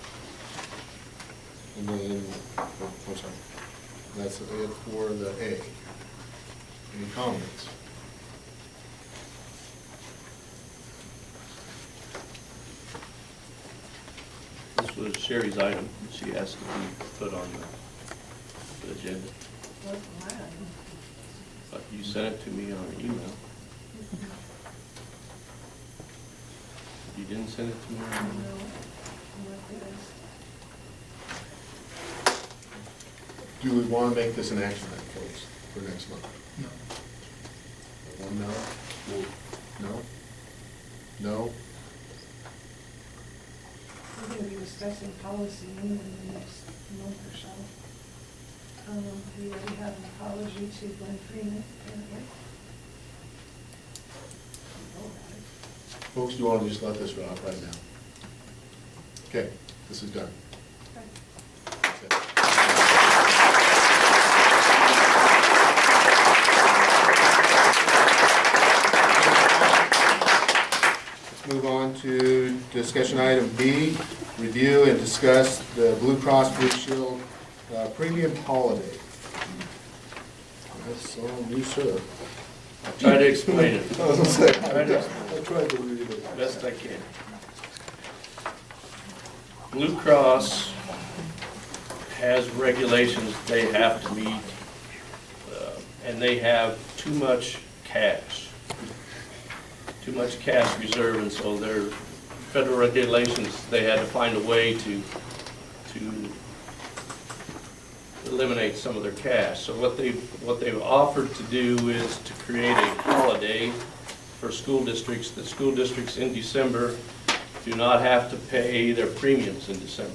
And then, I'm sorry, that's it for the A. Any comments? This was Sherry's item. She asked to be put on the agenda. But you sent it to me on email. You didn't send it to me on email? Do we want to make this an action item, folks, for next month? No. One no? No? No? We're going to be discussing policy in the next month or so. We already have an apology to Glenn Freeman, apparently. Folks, do you want to just let this rock right now? Okay, this is done. That's it. Let's move on to discussion item B, review and discuss the Blue Cross Blue Shield premium holiday. That's all you, sir. I'll try to explain it. I was gonna say, I tried to read it. Best I can. Blue Cross has regulations they have to meet, and they have too much cash reserve, and so their federal regulations, they had to find a way to eliminate some of their cash. So what they've offered to do is to create a holiday for school districts, that school districts in December do not have to pay their premiums in December.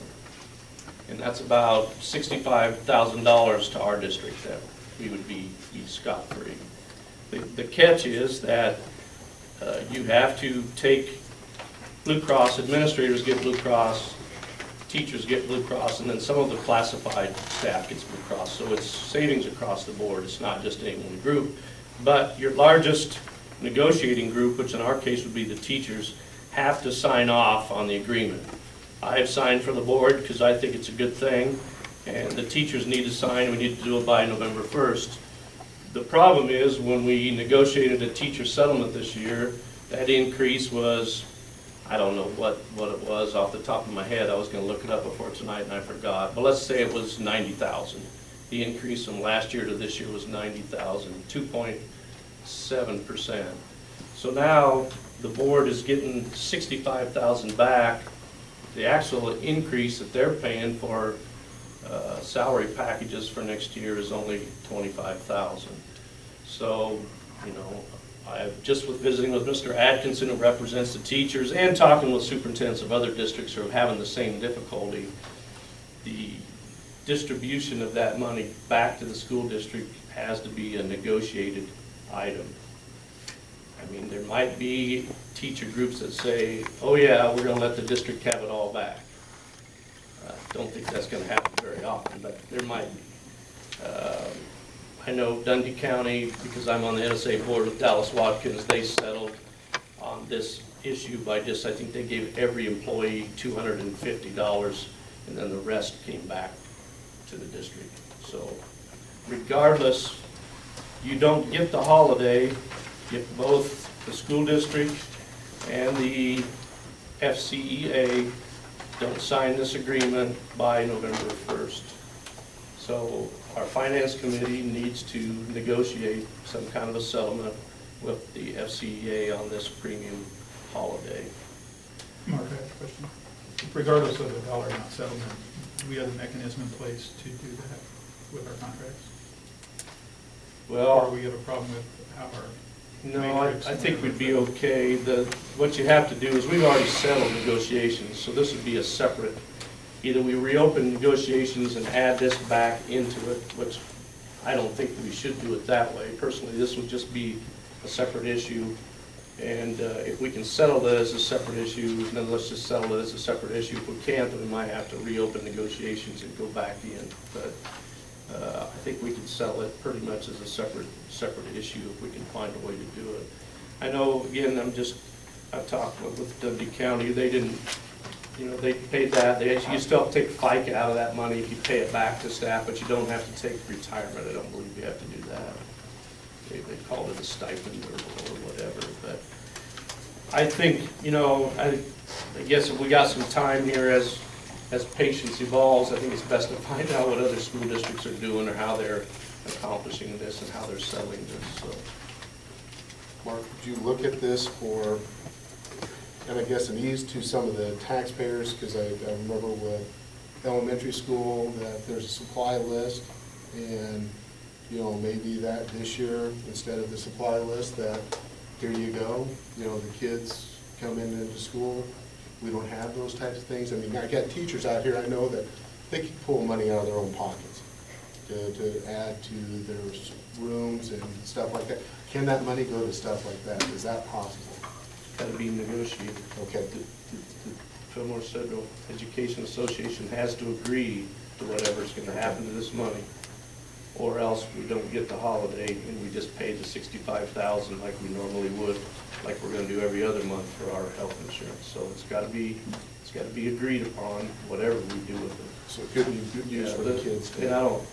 And that's about $65,000 to our district that we would be scot-free. The catch is that you have to take Blue Cross, administrators get Blue Cross, teachers get Blue Cross, and then some of the classified staff gets Blue Cross. So it's savings across the board. It's not just any one group. But your largest negotiating group, which in our case would be the teachers, have to sign off on the agreement. I have signed for the board because I think it's a good thing, and the teachers need to sign. We need to do it by November 1st. The problem is when we negotiated a teacher settlement this year, that increase was, I don't know what it was off the top of my head. I was going to look it up before tonight and I forgot. But let's say it was $90,000. The increase from last year to this year was $90,000, 2.7%. So now the board is getting $65,000 back. The actual increase that they're paying for salary packages for next year is only $25,000. So, you know, I've just was visiting with Mr. Atkinson, who represents the teachers, and talking with superintendents of other districts who are having the same difficulty. The distribution of that money back to the school district has to be a negotiated item. I mean, there might be teacher groups that say, oh yeah, we're going to let the district have it all back. Don't think that's going to happen very often, but there might be. I know Dundee County, because I'm on the NSA board with Dallas Watkins, they settled on this issue by just, I think they gave every employee $250, and then the rest came back to the district. So regardless, you don't get the holiday if both the school district and the FCEA don't sign this agreement by November 1st. So our finance committee needs to negotiate some kind of a settlement with the FCEA on this premium holiday. Mark, I have a question. Regardless of the dollar amount settlement, do we have a mechanism in place to do that with our contracts? Well, or we have a problem with our no, I think we'd be okay. What you have to do is, we've already settled negotiations, so this would be a separate, either we reopen negotiations and add this back into it, which I don't think we should do it that way. Personally, this would just be a separate issue, and if we can settle that as a separate issue, then let's just settle it as a separate issue. If we can't, then we might have to reopen negotiations and go back in. But I think we can settle it pretty much as a separate issue if we can find a way to do it. I know, again, I've talked with Dundee County, they didn't, you know, they paid that. You still have to take FICA out of that money if you pay it back to staff, but you don't have to take retirement. I don't believe you have to do that. They called it a stipend or whatever. But I think, you know, I guess if we got some time here as patience evolves, I think it's best to find out what other school districts are doing or how they're accomplishing this and how they're settling this. So, Mark, would you look at this for, and I guess an ease to some of the taxpayers, because I remember with elementary school that there's a supply list, and you know, maybe that this year, instead of the supply list, that here you go, you know, the kids come into school, we don't have those types of things. I mean, I got teachers out here, I know that they can pull money out of their own pockets. to add to their rooms and stuff like that. Can that money go to stuff like that? Is that possible? Got to be negotiated. Okay. The Fillmore Central Education Association has to agree to whatever's going to happen to this money, or else we don't get the holiday and we just pay the $65,000 like we normally would, like we're going to do every other month for our health insurance. So it's got to be agreed upon, whatever we do with it. So it could be good news for the kids. And I don't,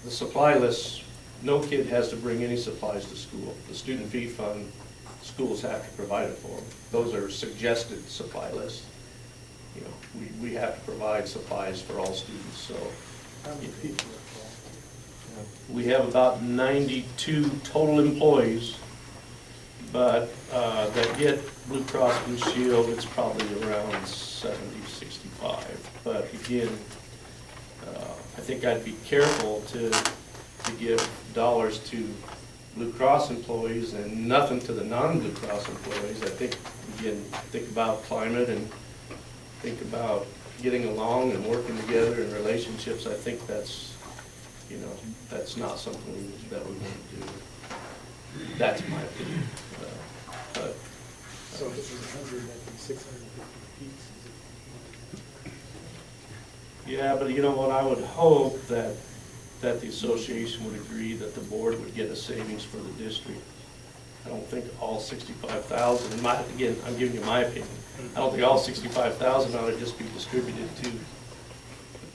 the supply list, no kid has to bring any supplies to school. The student fee fund, schools have to provide it for them. Those are suggested supply lists. You know, we have to provide supplies for all students, so. How many people? We have about 92 total employees, but that get Blue Cross Blue Shield, it's probably around 70, 65. But again, I think I'd be careful to give dollars to Blue Cross employees and nothing to the non-Blue Cross employees. I think, again, think about climate and think about getting along and working together in relationships. I think that's, you know, that's not something that we want to do. That's my opinion. But So if this is 100, that'd be 650 apiece. yeah, but you know what? I would hope that the association would agree that the board would get a savings for the district. I don't think all 65,000. Again, I'm giving you my opinion. I don't think all 65,000 ought to just be distributed to the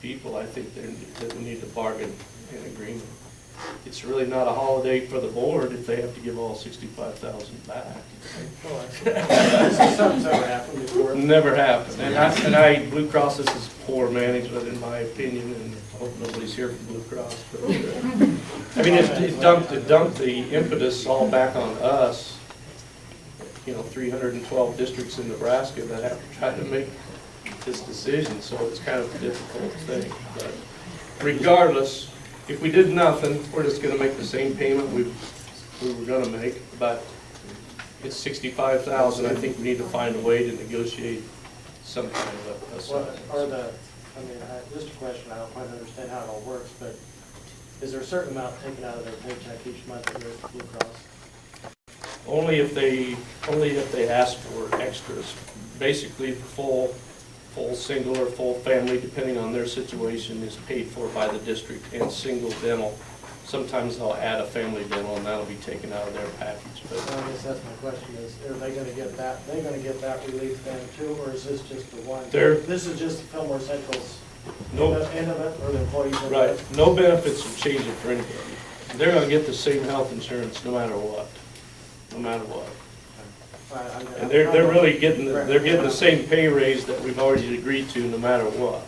people. I think that we need to bargain an agreement. It's really not a holiday for the board if they have to give all 65,000 back. Something's never happened before. Never happened. Blue Cross, this is poor management in my opinion, and I hope nobody's here from Blue Cross. But, I mean, it dumped the impetus all back on us. You know, 312 districts in Nebraska that have to try to make this decision, so it's kind of a difficult thing. But regardless, if we did nothing, we're just going to make the same payment we were going to make, but it's 65,000. I think we need to find a way to negotiate some kind of a size. Just a question, I don't quite understand how it all works, but is there a certain amount taken out of their paycheck each month that goes to Blue Cross? Only if they ask for extras. Basically, full single or full family, depending on their situation, is paid for by the district, and single dental. Sometimes they'll add a family dental, and that'll be taken out of their package. But I guess that's my question is, are they gonna get that, relief then too, or is this just the one? This is just Fillmore Central's end of it, or the employees? Right, no benefits are changing for anybody. They're gonna get the same health insurance no matter what, no matter what. And they're really getting, they're getting the same pay raise that we've already agreed to no matter what.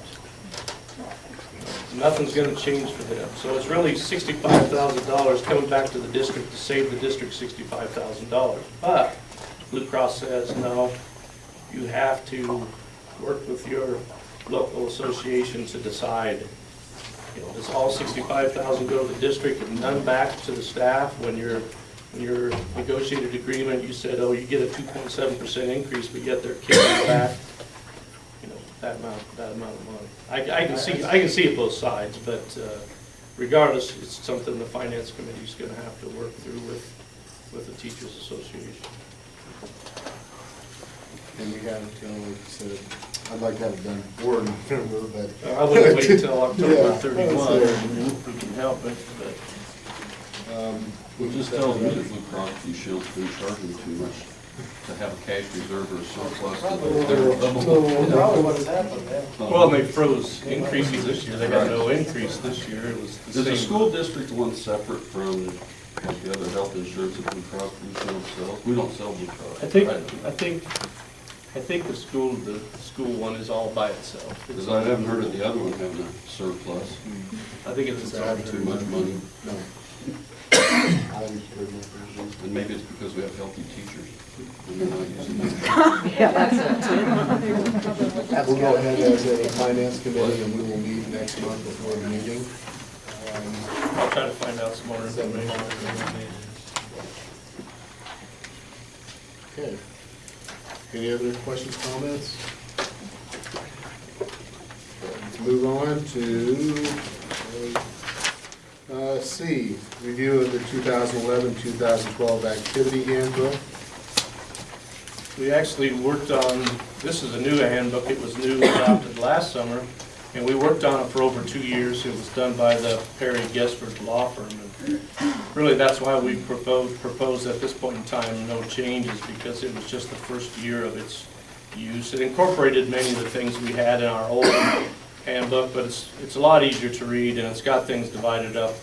Nothing's gonna change for them. So it's really $65,000 coming back to the district to save the district $65,000. But Blue Cross says, no, you have to work with your local association to decide, you know, does all $65,000 go to the district and none back to the staff? When your negotiated agreement, you said, oh, you get a 2.7% increase, but yet they're kicking back, you know, that amount of money. I can see it both sides, but regardless, it's something the finance committee is going to have to work through with the teachers association. And we have, like you said, I'd like to have it done before November, but. I wouldn't wait until October Yeah, 31 if we can help it, but. We'll just tell them that Blue Cross Blue Shield's been charging too much to have a cash reserve or a surplus. Probably what has happened, yeah. Well, they froze increases this year. They had no increase this year. It was the Is the same. school district one separate from like the other health insurance that Blue Cross Blue Shield sells? We don't sell Blue Cross. I think the school one is all by itself. Because I haven't heard of the other one having a surplus. I think it's too much money. No. And maybe it's because we have healthy teachers. And they're not using them. Yeah, that's it. We'll go ahead as a finance committee and we will meet next month before the meeting. I'll try to find out some more information. Okay. Any other questions, comments? Let's move on to C, review of the 2011-2012 activity handbook. We actually worked on, this is a new handbook, it was new adopted last summer, and we worked on it for over 2 years. It was done by the Perry Gesford Law Firm. And really, that's why we proposed at this point in time no changes, because it was just the first year of its use. It incorporated many of the things we had in our old handbook, but it's a lot easier to read, and it's got things divided up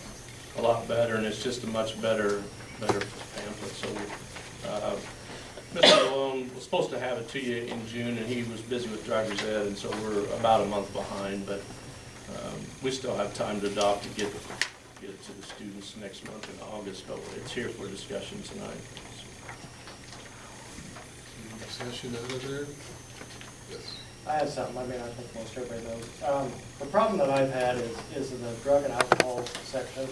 a lot better, and it's just a much better pamphlet. So Mr. Malone was supposed to have it to you in June, and he was busy with driver's ed, and so we're about a month behind, but we still have time to adopt and get it to the students next month in August, but it's here for discussion tonight. Session out of there? Yes. I have something, I mean, I think most everybody knows. The problem that I've had is in the drug and alcohol section,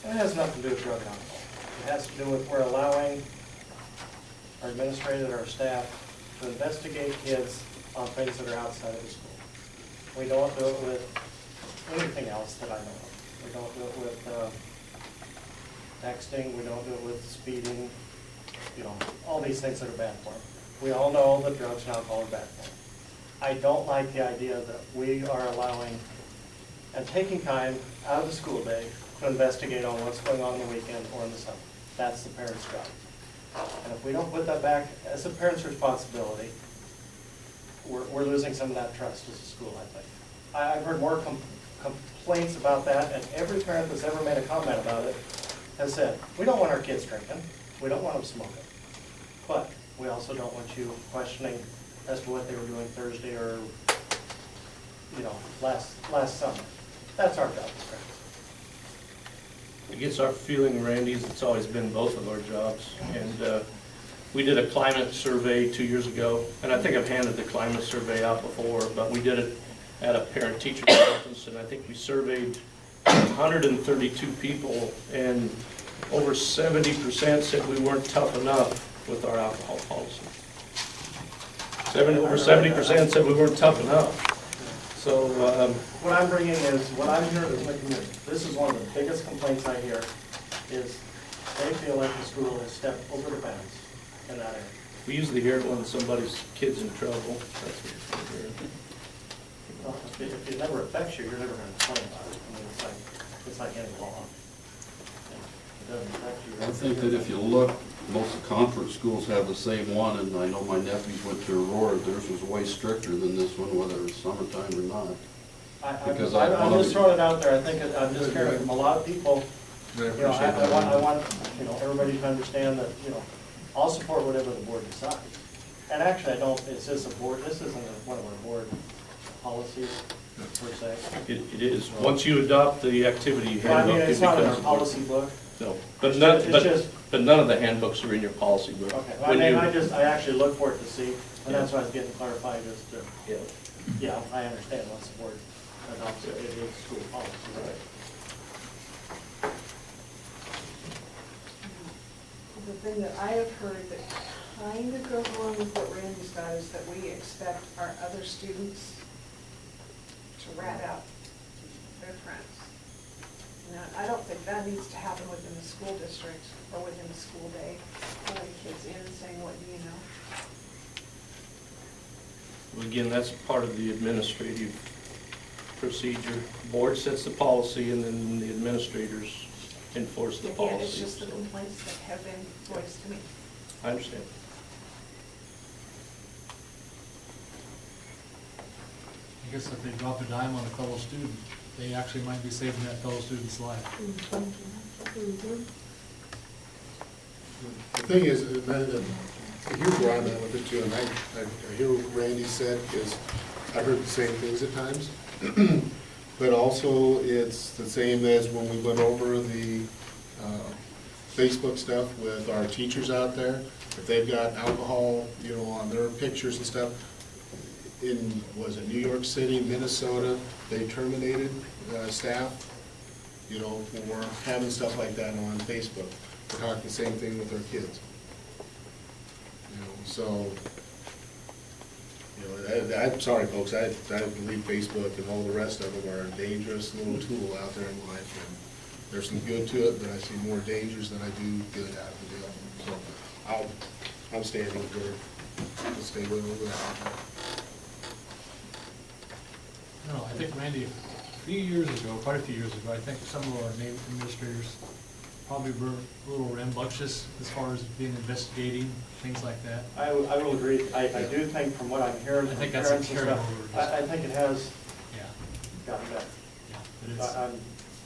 and it has nothing to do with drug and alcohol. It has to do with we're allowing our administrators and our staff to investigate kids on things that are outside of the school. We don't do it with anything else that I know of. We don't do it with texting, we don't do it with speeding, you know, all these things that are bad for them. We all know that drugs and alcohol are bad for them. I don't like the idea that we are allowing and taking time out of the school day to investigate on what's going on in the weekend or in the summer. That's the parent's job. And if we don't put that back as a parent's responsibility, we're losing some of that trust as a school, I think. I've heard more complaints about that, and every parent that's ever made a comment about it has said, we don't want our kids drinking, we don't want them smoking, but we also don't want you questioning as to what they were doing Thursday or, you know, last summer. That's our job as parents. I guess our feeling, Randy, is it's always been both of our jobs. And we did a climate survey 2 years ago, and I think I've handed the climate survey out before, but we did it at a parent-teacher conference, and I think we surveyed 132 people, and over 70% said we weren't tough enough with our alcohol policy. Over 70% said we weren't tough enough. So what I'm bringing is, what I'm hearing from the community, this is one of the biggest complaints I hear, is they feel like the school has stepped over the bounds in that area. we usually hear it when somebody's kid's in trouble. That's what we hear. Well, if it never affects you, you're never going to complain about it. I mean, it's like any law. It doesn't affect you. I think that if you look, most of the conference schools have the same one, and I know my nephews went to Aurora. Theirs was way stricter than this one, whether it's summertime or not. I'm just throwing it out there. I think I'm just hearing from a lot of people. You know, I want you know, everybody to understand that, you know, I'll support whatever the board decides. And actually, I don't. It's just a board. This isn't one of our board policies per se. It is. Once you adopt the activity handbook, I mean, it's not in our policy book. No, but none of the handbooks are in your policy book. Okay. I mean, I actually look for it to see, and that's why I was getting clarified as to. Yeah, I understand once the board adopts it, it is school policy, right? The thing that I have heard that kind of goes along with what Randy's got is that we expect our other students to rat out their friends. Now, I don't think that needs to happen within the school district or within the school day, pulling kids in and saying, what do you know? Well, again, that's part of the administrative procedure. Board sets the policy, and then the administrators enforce the policy. Again, it's just the complaints that have been voiced to me. I understand. I guess if they drop a dime on a fellow student, they actually might be saving that fellow student's life. The thing is, here's where I'm at with it too, and I hear what Randy said, is I've heard the same things at times. But also, it's the same as when we went over the Facebook stuff with our teachers out there. If they've got alcohol, you know, on their pictures and stuff, in, was it New York City, Minnesota, they terminated staff, you know, for having stuff like that on Facebook. We're talking the same thing with our kids. You know, so, you know, I'm sorry, folks, I believe Facebook and all the rest of them are a dangerous little tool out there in life. there's some good to it, but I see more dangers than I do good out of the deal. So I'm standing for, let's stay with it. No, I think, Randy, a few years ago, quite a few years ago, I think some of our name administrators probably were a little rambunctious as far as being investigating, things like that. I will agree. I do think from what I'm hearing I from think that's parents a and stuff, carryover. I think it has Yeah. gotten better. Yeah, but it's, But I think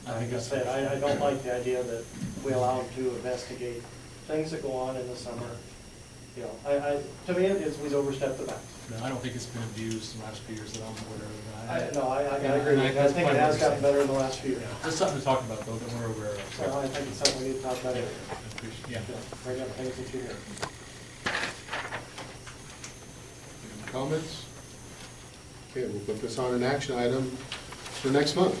like I that's said, I don't like the idea that we allow them to investigate things that go on in the summer. You know, to me, we overstepped the bounds. no, I don't think it's been abused in the last few years that I'm aware of. I agree. I think it has gotten better in the last few years. Yeah, just something to talk about though, that we're aware of. So I think it's something we need to talk about. Yeah, I appreciate, yeah. Bring up things that you hear. Any comments? Okay, we'll put this on an action item for next month.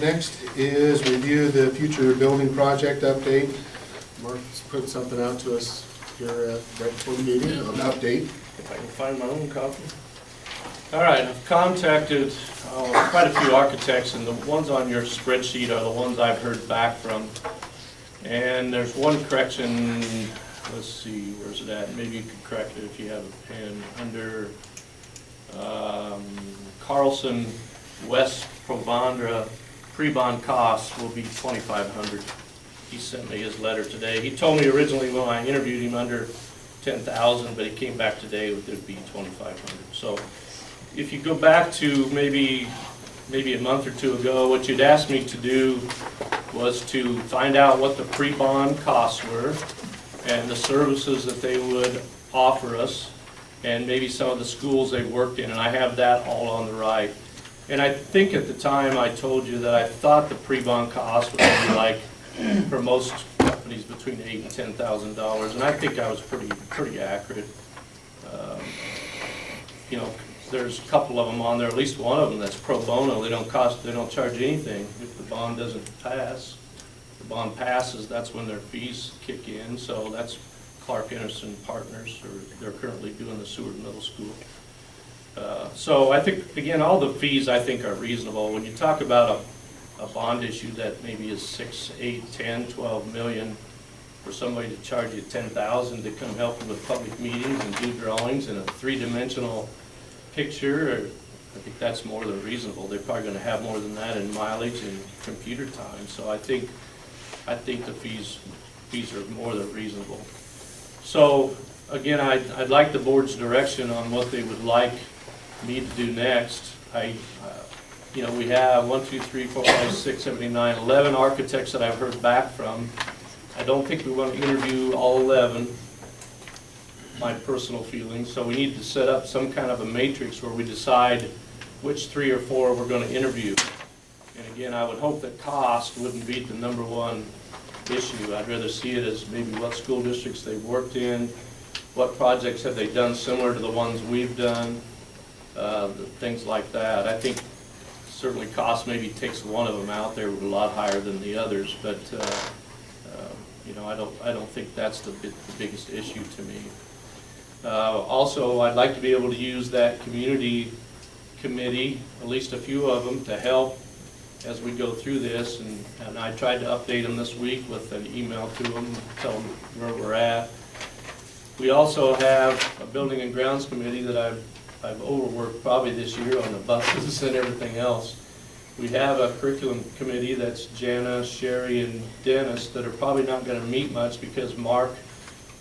Next is review the future building project update. Mark's put something out to us here right before the meeting, an update. If I can find my own copy. All right, I've contacted quite a few architects, and the ones on your spreadsheet are the ones I've heard back from. And there's one correction, let's see, where's it at? Maybe you could correct it if you have a pen. Under Carlson West Provandra, pre-bond costs will be $2,500. He sent me his letter today. He told me originally when I interviewed him under $10,000, but he came back today with it'd be $2,500. So if you go back to maybe a month or two ago, what you'd asked me to do was to find out what the pre-bond costs were and the services that they would offer us, and maybe some of the schools they worked in, and I have that all on the right. And I think at the time I told you that I thought the pre-bond cost would be like, for most companies, between $8,000 and $10,000, and I think I was pretty accurate. You know, there's a couple of them on there, at least one of them that's pro bono. They don't charge anything if the bond doesn't pass. If the bond passes, that's when their fees kick in. So that's Clark Anderson Partners, or they're currently doing the Seward Middle School. So I think, again, all the fees I think are reasonable. When you talk about a bond issue that maybe is 6, 8, 10, 12 million, for somebody to charge you $10,000 to come help you with public meetings and do drawings and a three-dimensional picture, I think that's more than reasonable. They're probably going to have more than that in mileage and computer time. So I think the fees are more than reasonable. So again, I'd like the board's direction on what they would like me to do next. You know, we have 1, 2, 3, 4, 5, 6, 7, 8, 9, 11 architects that I've heard back from. I don't think we want to interview all 11, my personal feelings, so we need to set up some kind of a matrix where we decide which 3 or 4 we're going to interview. And again, I would hope that cost wouldn't be the #1 issue. I'd rather see it as maybe what school districts they've worked in, what projects have they done similar to the ones we've done, things like that. I think certainly cost maybe takes one of them out. They're a lot higher than the others, but you know, I don't think that's the biggest issue to me. Also, I'd like to be able to use that community committee, at least a few of them, to help as we go through this, and I tried to update them this week with an email to them, tell them where we're at. We also have a building and grounds committee that I've overworked probably this year on the buses and everything else. We have a curriculum committee that's Jana, Sherry, and Dennis that are probably not going to meet much because Mark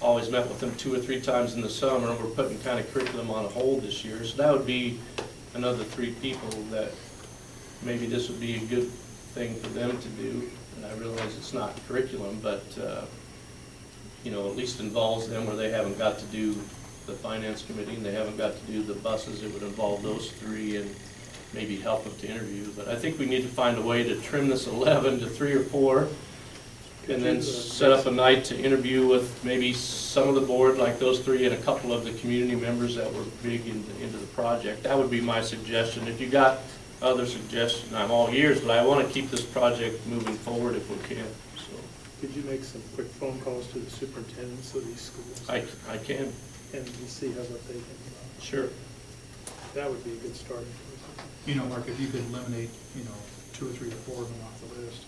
always met with them 2 or 3 times in the summer, and we're putting kind of curriculum on hold this year. So that would be another 3 people that maybe this would be a good thing for them to do. And I realize it's not curriculum, but you know, at least involves them where they haven't got to do the finance committee and they haven't got to do the buses. It would involve those 3 and maybe help them to interview. But I think we need to find a way to trim this 11 to 3 or 4 and then set up a night to interview with maybe some of the board, like those 3, and a couple of the community members that were big into the project. That would be my suggestion. If you got other suggestions, I'm all ears, but I want to keep this project moving forward if we can. So, could you make some quick phone calls to the superintendents of these schools? I can. And see how what they can. Sure. That would be a good start. You know, Mark, if you could eliminate, 2 or 3 or 4 of them off the list,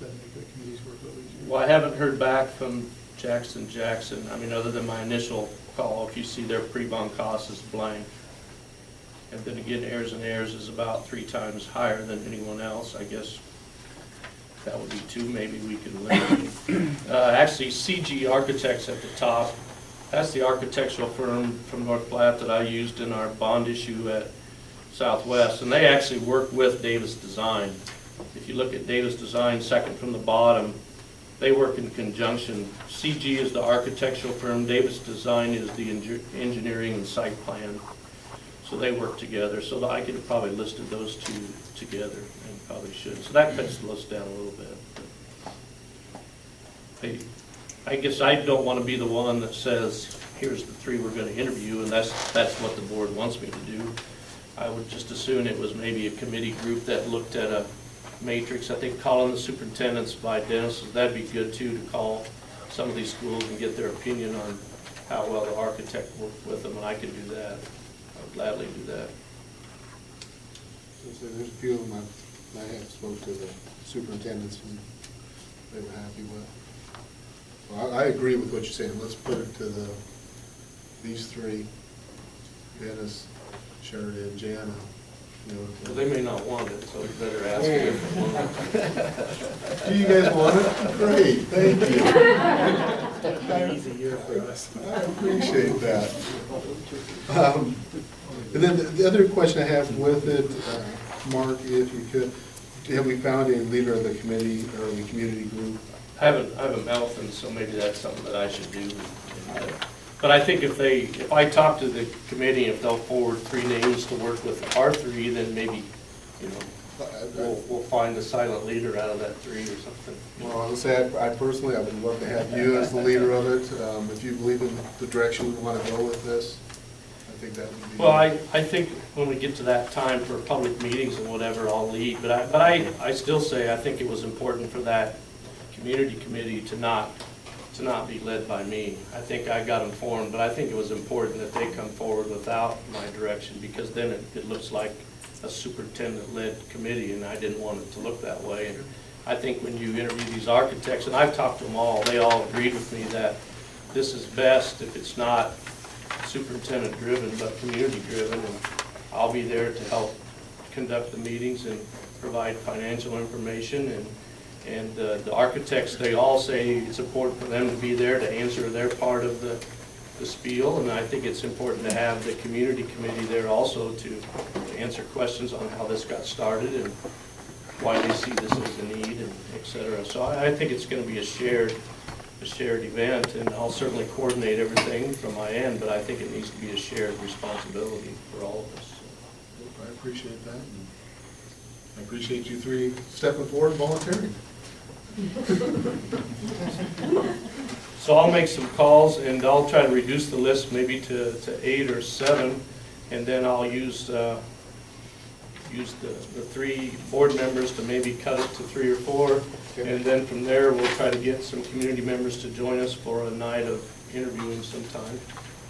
that'd make the committee's work a little easier. Well, I haven't heard back from Jackson. I mean, other than my initial call, if you see their pre-bond cost is blank. And then again, Airs and Airs is about 3 times higher than anyone else. I guess that would be 2, maybe we could eliminate. Actually, CG Architects at the top, that's the architectural firm from North Platte that I used in our bond issue at Southwest, and they actually work with Davis Design. If you look at Davis Design, second from the bottom, they work in conjunction. CG is the architectural firm, Davis Design is the engineering and site plan. So they work together, so I could have probably listed those 2 together, and probably should. So that cuts the list down a little bit. I guess I don't want to be the one that says, here's the 3 we're going to interview, and that's what the board wants me to do. I would just assume it was maybe a committee group that looked at a matrix. I think calling the superintendents by Dennis, that'd be good too, to call some of these schools and get their opinion on how well the architect worked with them, and I could do that. I would gladly do that. So there's a few of them I have spoke to the superintendents and they were happy with. Well, I agree with what you're saying. Let's put it to these 3, Dennis, Sheridan, Jana. Well, they may not want it, so you better ask them if they want it. Do you guys want it? Great, thank you. Easy year for us. I appreciate that. And then the other question I have with it, Mark, if you could, have we found a leader of the committee or the community group? I haven't met with them, so maybe that's something that I should do. But I think if I talk to the committee, if they'll forward 3 names to work with our 3, then maybe, we'll find a silent leader out of that 3 or something. Well, I would say I personally, I would love to have you as the leader of it. If you believe in the direction we want to go with this, I think that would be. Well, I think when we get to that time for public meetings and whatever, I'll lead. But I still say I think it was important for that community committee to not be led by me. I think I got informed, but I think it was important that they come forward without my direction, because then it looks like a superintendent-led committee, and I didn't want it to look that way. And I think when you interview these architects, and I've talked to them all, they all agreed with me that this is best if it's not superintendent-driven, but community-driven, and I'll be there to help conduct the meetings and provide financial information. And the architects, they all say it's important for them to be there to answer their part of the spiel, and I think it's important to have the community committee there also to answer questions on how this got started and why they see this as a need, and et cetera. So I think it's going to be a shared event, and I'll certainly coordinate everything from my end, but I think it needs to be a shared responsibility for all of us. I appreciate that. I appreciate you 3 stepping forward and volunteering. So I'll make some calls, and I'll try to reduce the list maybe to 8 or 7, and then I'll use the 3 board members to maybe cut it to 3 or 4, and then from there we'll try to get some community members to join us for a night of interviewing sometime.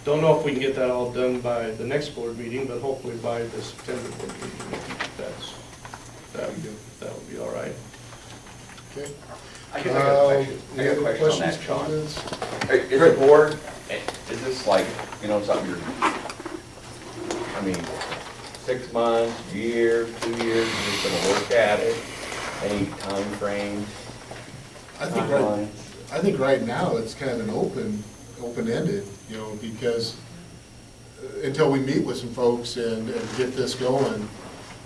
Don't know if we can get that all done by the next board meeting, but hopefully by the September board meeting, that would be all right. Okay. I got a question on that, Sean. Is the board, is this like, something you're, 6 months, year, 2 years, you're just gonna work at it? Any time frames? I think right now it's kind of an open-ended, because until we meet with some folks and get this going,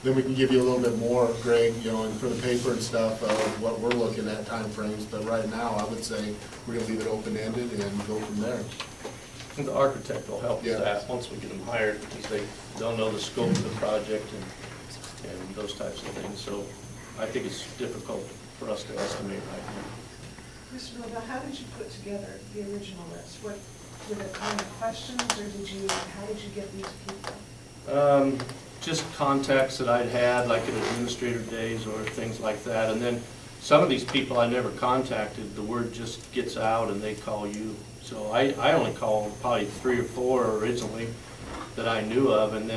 then we can give you a little bit more, Greg, and for the paper and stuff of what we're looking at timeframes. But right now, I would say we're gonna leave it open-ended and go from there. And the architect will help with that once we get them hired, because they don't know the scope of the project and those types of things. So I think it's difficult for us to estimate right now. Mr. Nobel, how did you put together the original list? Were there kind of questions, or how did you get these people? Just contacts that I'd had, like at administrator days or things like that. And then some of these people I never contacted, the word just gets out and they call you. So I only called probably 3 or 4 originally that I knew of, and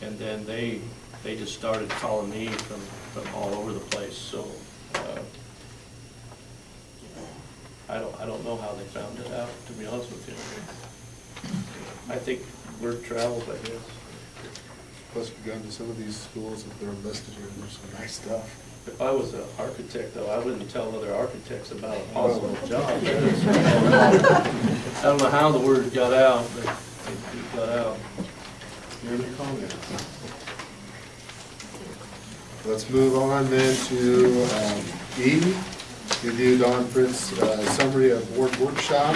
And then they just started calling me from all over the place, so, I don't know how they found it out, to be honest with you. I think word travels, I guess. Plus, we've gone to some of these schools that they're listed here, and there's some nice stuff. If I was an architect, though, I wouldn't tell other architects about a possible job. I don't know how the word got out, but it got out. Here to comment. Let's move on then to E. We do Don Fritz summary of board workshop.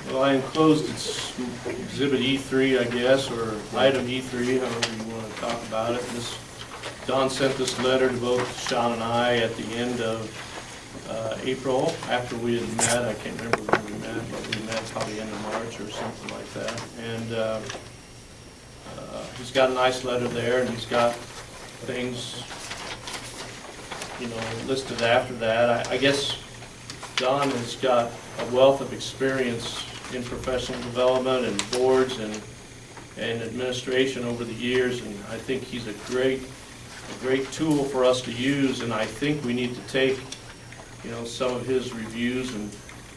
Well, I enclosed exhibit E3, I guess, or item E3, however you want to talk about it. Don sent this letter to both Sean and I at the end of April, after we had met. I can't remember when we met, but we met probably end of March or something like that. And he's got a nice letter there, and he's got things, listed after that. I guess Don has got a wealth of experience in professional development and boards and administration over the years, and I think he's a great tool for us to use. And I think we need to take, some of his reviews, and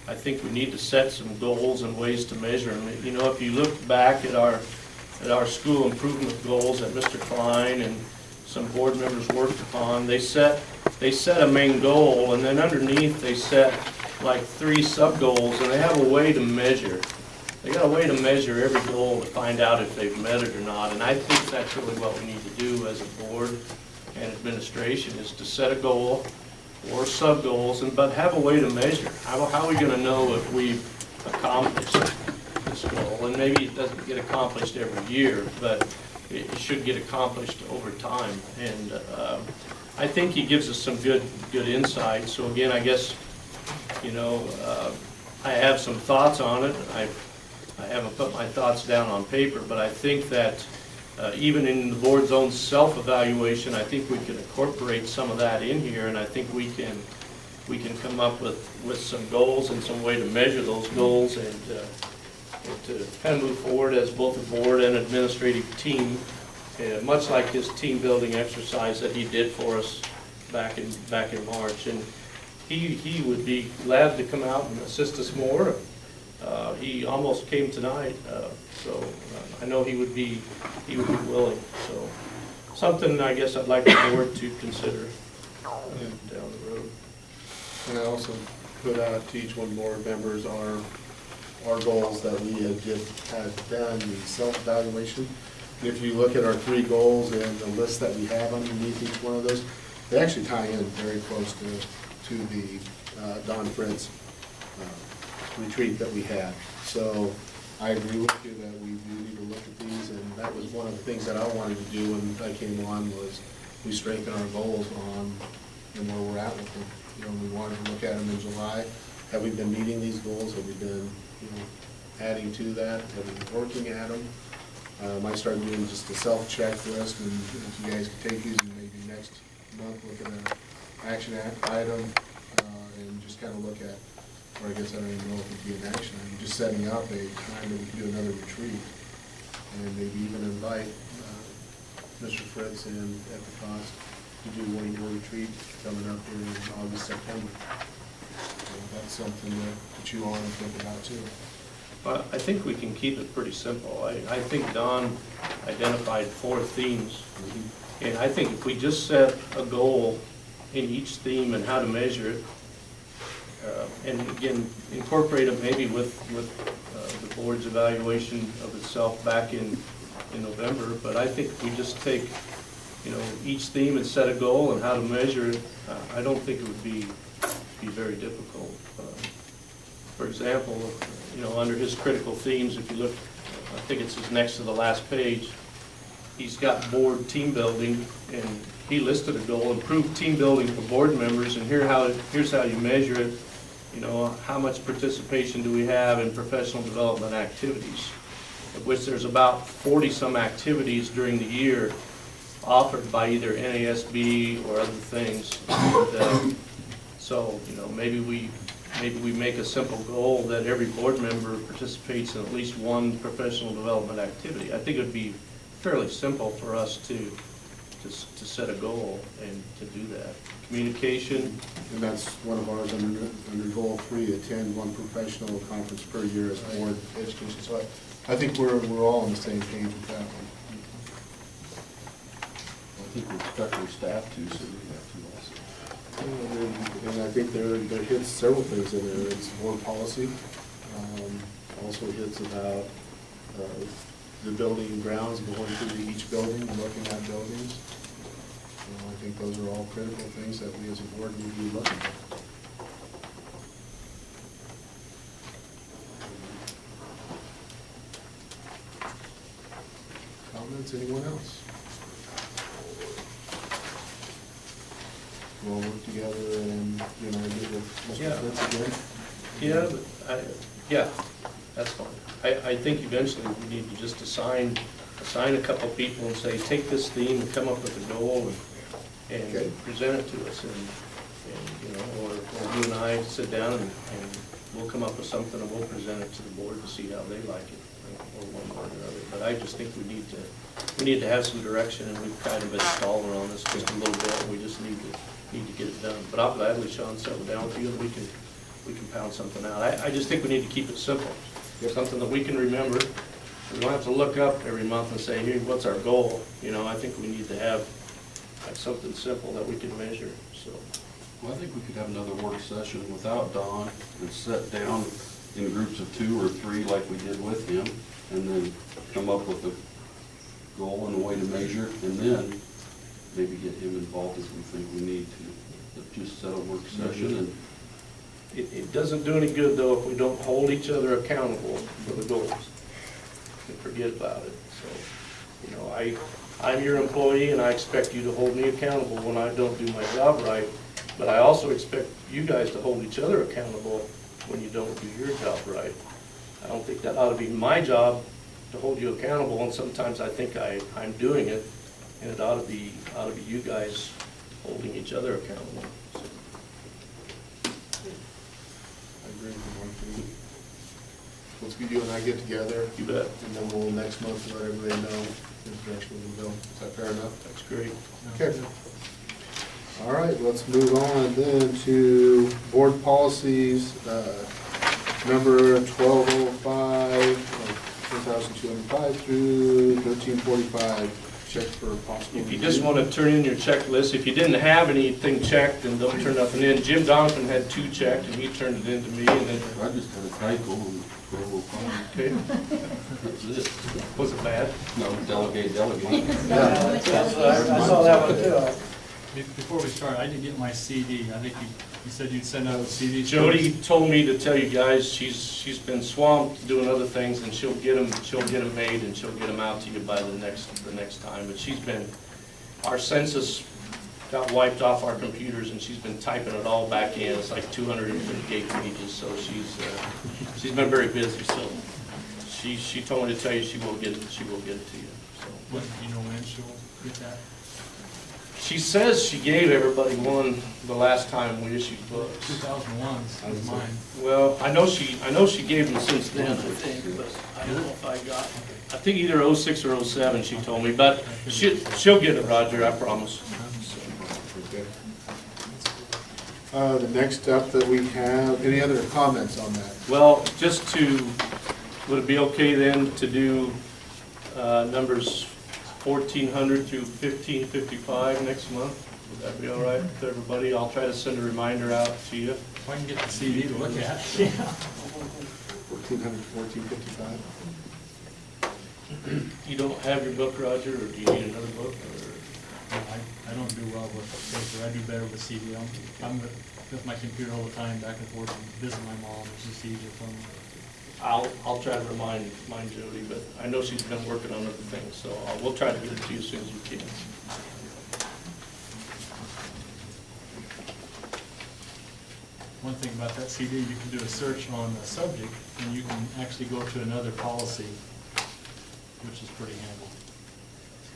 I think we need to set some goals and ways to measure them. If you look back at our school improvement goals that Mr. Klein and some board members worked upon, they set a main goal, and then underneath they set like 3 sub-goals, and they have a way to measure. They got a way to measure every goal to find out if they've met it or not, and I think that's really what we need to do as a board and administration, is to set a goal or sub-goals, but have a way to measure. How are we going to know if we've accomplished this goal? And maybe it doesn't get accomplished every year, but it should get accomplished over time. And I think he gives us some good insight. So again, I guess, I have some thoughts on it. I haven't put my thoughts down on paper, but I think that even in the board's own self-evaluation, I think we can incorporate some of that in here, and I think we can come up with some goals and some way to measure those goals, and to kind of move forward as both a board and administrative team, much like his team building exercise that he did for us back in March. And he would be glad to come out and assist us more. He almost came tonight, so I know he would be willing. So something I guess I'd like the board to consider down the road. And I also put out to each one of the board members our goals that we had done the self-evaluation. If you look at our 3 goals and the list that we have underneath each one of those, they actually tie in very close to the Don Fritz retreat that we had. So I agree with you that we do need to look at these, and that was one of the things that I wanted to do when I came on, was we strengthen our goals on and where we're at with them. We wanted to look at them in July. Have we been meeting these goals? Have we been adding to that? Have we been working at them? I started doing just a self-checklist, and if you guys could take these and maybe next month look at an action item and just kind of look at, or I guess I don't even know if it'd be an action item, just setting up a time that we can do another retreat, and maybe even invite Mr. Fritz in at the cost to do one more retreat coming up here in August, September. So that's something to chew on and think about too. Well, I think we can keep it pretty simple. I think Don identified 4 themes, and I think if we just set a goal in each theme and how to measure it, and again, incorporate it maybe with the board's evaluation of itself back in November, but I think if we just take, each theme and set a goal and how to measure it, I don't think it would be very difficult. For example, under his critical themes, if you look, I think it's next to the last page, he's got board team building, and he listed a goal: improve team building for board members, and here's how you measure it. How much participation do we have in professional development activities, of which there's about 40-some activities during the year offered by either NASB or other things. And, so maybe we maybe we make a simple goal that every board member participates in at least one professional development activity. I think it would be fairly simple for us to set a goal and to do that. Communication. And that's one of ours under goal 3, attend one professional conference per year as board education. So I think we're all on the same page with that one. I think we expect our staff to, so we have to also. And I think there hits several things in there. It's board policy, also hits about the building and grounds, going through each building and looking at buildings. I think those are all critical things that we as a board need to be looking at. Comments, anyone else? We'll work together and, get with Mr. Fritz again? Yeah, that's fine. I think eventually we need to just assign a couple of people and say, take this theme and come up with a goal and present it to us. And or you and I sit down and we'll come up with something and we'll present it to the board to see how they like it, or one way or another. But I just think we need to have some direction, and we've kind of been stalling on this just a little bit. We just need to get it done. But I'll gladly, Sean, settle down with you and we can pound something out. I just think we need to keep it simple. Something that we can remember. We don't have to look up every month and say, hey, what's our goal? I think we need to have something simple that we can measure. So, well, I think we could have another work session without Don and sit down in groups of 2 or 3 like we did with him, and then come up with a goal and a way to measure, and then maybe get him involved if we think we need to. But just set a work session. And it doesn't do any good, though, if we don't hold each other accountable for the goals and forget about it. So, I'm your employee, and I expect you to hold me accountable when I don't do my job right. But I also expect you guys to hold each other accountable when you don't do your job right. I don't think that ought to be my job to hold you accountable, and sometimes I think I'm doing it, and it ought to be you guys holding each other accountable. So. I agree with you. Let's get you and I get together. You bet. And then we'll next month let everybody know the direction we're going to go. Is that fair enough? That's great. Okay. All right, let's move on then to board policies, number 1205, 2205 through 1345. Check for possible. If you just want to turn in your checklist, if you didn't have anything checked, then don't turn nothing in. Jim Donovan had 2 checked, and he turned it in to me, and then I just had a typo on 1205. okay. That's it. Was it bad? No, delegate. I saw that one too. Before we start, I didn't get my CD. I think you said you'd send out a CD. Jody told me to tell you guys she's been swamped doing other things, and she'll get them made, and she'll get them out to you by the next time. But our census got wiped off our computers, and she's been typing it all back in. It's like 258 pages, so she's been very busy. So she told me to tell you she will get it to you. So. What, do you know when she'll get that? She says she gave everybody one the last time we issued books. 2001 was mine. Well, I know she gave them since then, I think, but I don't know if I got. I think either 06 or 07, she told me, but she'll get it, Roger, I promise. The next up that we have, any other comments on that? Well, would it be okay then to do numbers 1400 through 1555 next month? Would that be all right with everybody? I'll try to send a reminder out to you. If I can get the CD to look at. 1400, 1455? You don't have your book, Roger, or do you need another book? I don't do well with paper. I do better with CD. I'm with my computer all the time, back and forth, and visit my mom. It's just easier for me. I'll try to remind Jody, but I know she's been working on other things, so we'll try to get it to you as soon as we can. One thing about that CD, you can do a search on a subject, and you can actually go to another policy, which is pretty handy.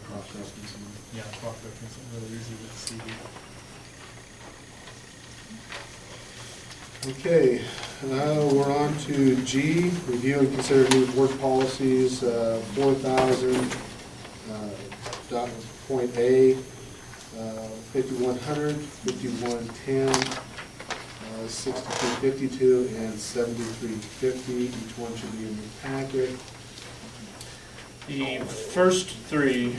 Cross-referencing. Yeah, cross-referencing really easy with the CD. Okay, we're on to G, review and consider new board policies, 4,000, point A, 5100, 5110, 6252, and 7350. Each one should be in your packet. The first three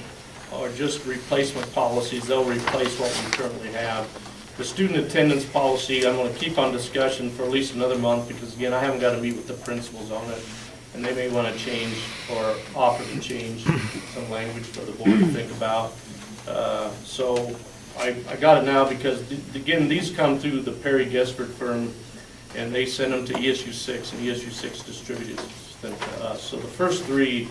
are just replacement policies. They'll replace what we currently have. The student attendance policy, I'm going to keep on discussion for at least another month because, again, I haven't got to meet with the principals on it, and they may want to change or offer to change some language for the board to think about. So I got it now because, again, these come through the Perry Gesford firm, and they send them to ESU 6, and ESU 6 distributes them to us. So the first three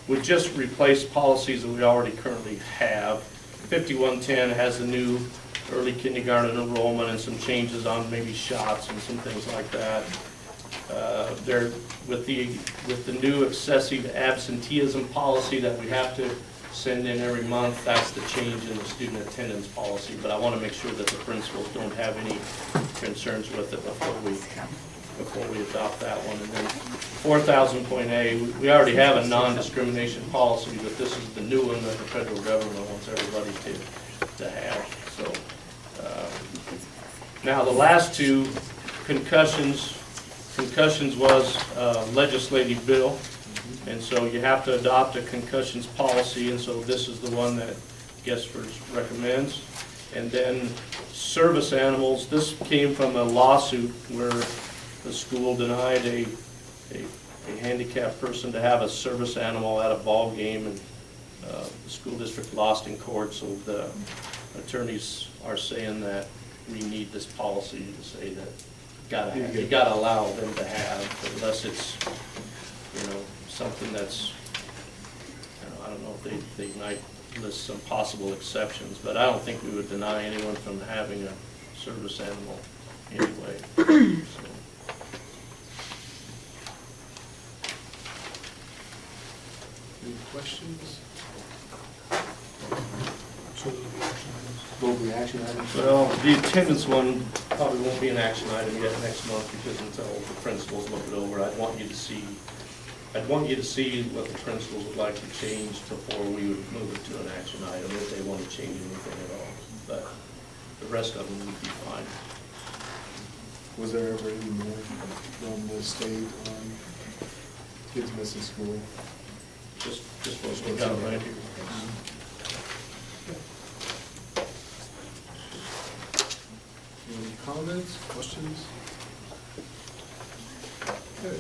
would just replace policies that we already currently have. 5110 has the new early kindergarten enrollment and some changes on maybe shots and some things like that. They're with the new excessive absenteeism policy that we have to send in every month. That's the change in the student attendance policy. But I want to make sure that the principals don't have any concerns with it before we adopt that one. And then 4,000.A, we already have a non-discrimination policy, but this is the new one that the federal government wants everybody to have. So now the last two, concussions was a legislative bill, and so you have to adopt a concussions policy, and so this is the one that Gesford recommends. And then service animals, this came from a lawsuit where the school denied a handicapped person to have a service animal at a ball game, and the school district lost in court, so the attorneys are saying that we need this policy to say that you gotta allow them to have, unless it's, something that's, I don't know if they might list some possible exceptions, but I don't think we would deny anyone from having a service animal anyway. So. Any questions? Well, the attendance one probably won't be an action item yet next month because until the principals look it over, I'd want you to see what the principals would like to change before we would move it to an action item if they want to change anything at all. But the rest of them would be fine. Was there ever any more from the state on kids missing school? Just what we got right here. Any comments, questions? Okay.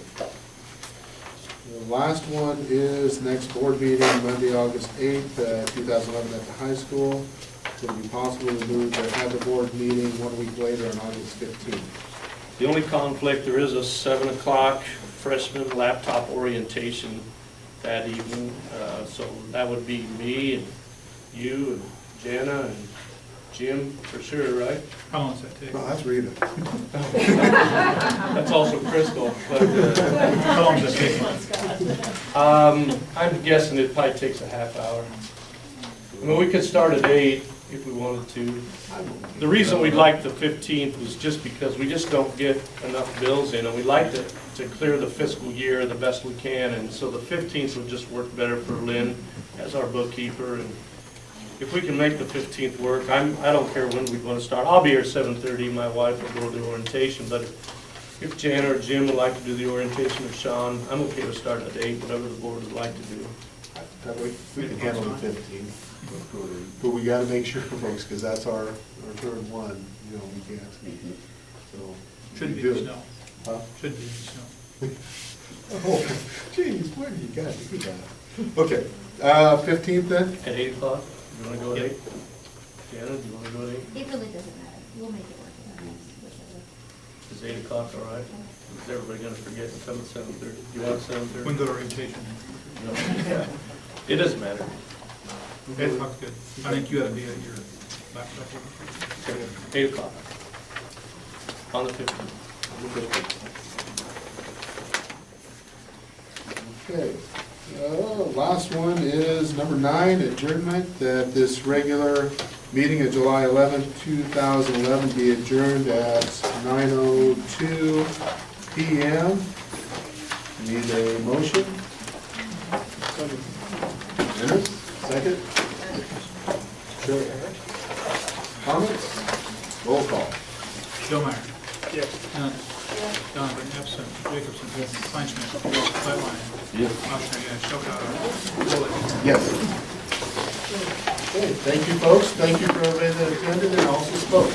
The last one is next board meeting, Monday, August 8th, 2011 at the high school. Would it be possible to move to have the board meeting 1 week later on August 15th? The only conflict, there is a 7 o'clock freshman laptop orientation that evening. So that would be me and you and Jana and Jim for sure, right? How long does that take? No, that's Rita. That's also Crystal. But, how long does that take? I'm guessing it probably takes a half hour. I mean, we could start at 8 if we wanted to. The reason we'd like the 15th was just because we just don't get enough bills in, and we like to clear the fiscal year the best we can, and so the 15th would just work better for Lynn as our bookkeeper. And if we can make the 15th work, I don't care when we'd want to start. I'll be here at 7:30. My wife will go to the orientation, but if Jan or Jim would like to do the orientation, or Sean, I'm okay with starting at 8, whatever the board would like to do. That way we can handle the 15th. But we gotta make sure, folks, because that's our third one, we can't. So. Shouldn't be the snow. Huh? Shouldn't be the snow. Oh, geez, where do you got to do that? Okay, 15th then? At 8 o'clock? You want to go at 8? Jana, do you want to go at 8? It really doesn't matter. We'll make it work. Is 8 o'clock all right? Is everybody going to forget and come at 7:30? You want 7:30? When go to orientation? No. It doesn't matter. 8 o'clock's good. I think you ought to be at your laptop. Okay, 8 o'clock. On the 15th. Okay, last one is number 9, adjournment, that this regular Meeting of July 11th, 2011 be adjourned at 9:02 p.m. Need a motion? Dennis, second? Sure. Comments? Roll call. Schillmeyer. Yes. Hunt. Donovan, absent. Jacobson. Yes. Kleinschmidt. Flightline. Yes. Ochsner, yes. Showcross. Bullock. Yes. Okay, thank you, folks. Thank you for everybody that attended and also spoke.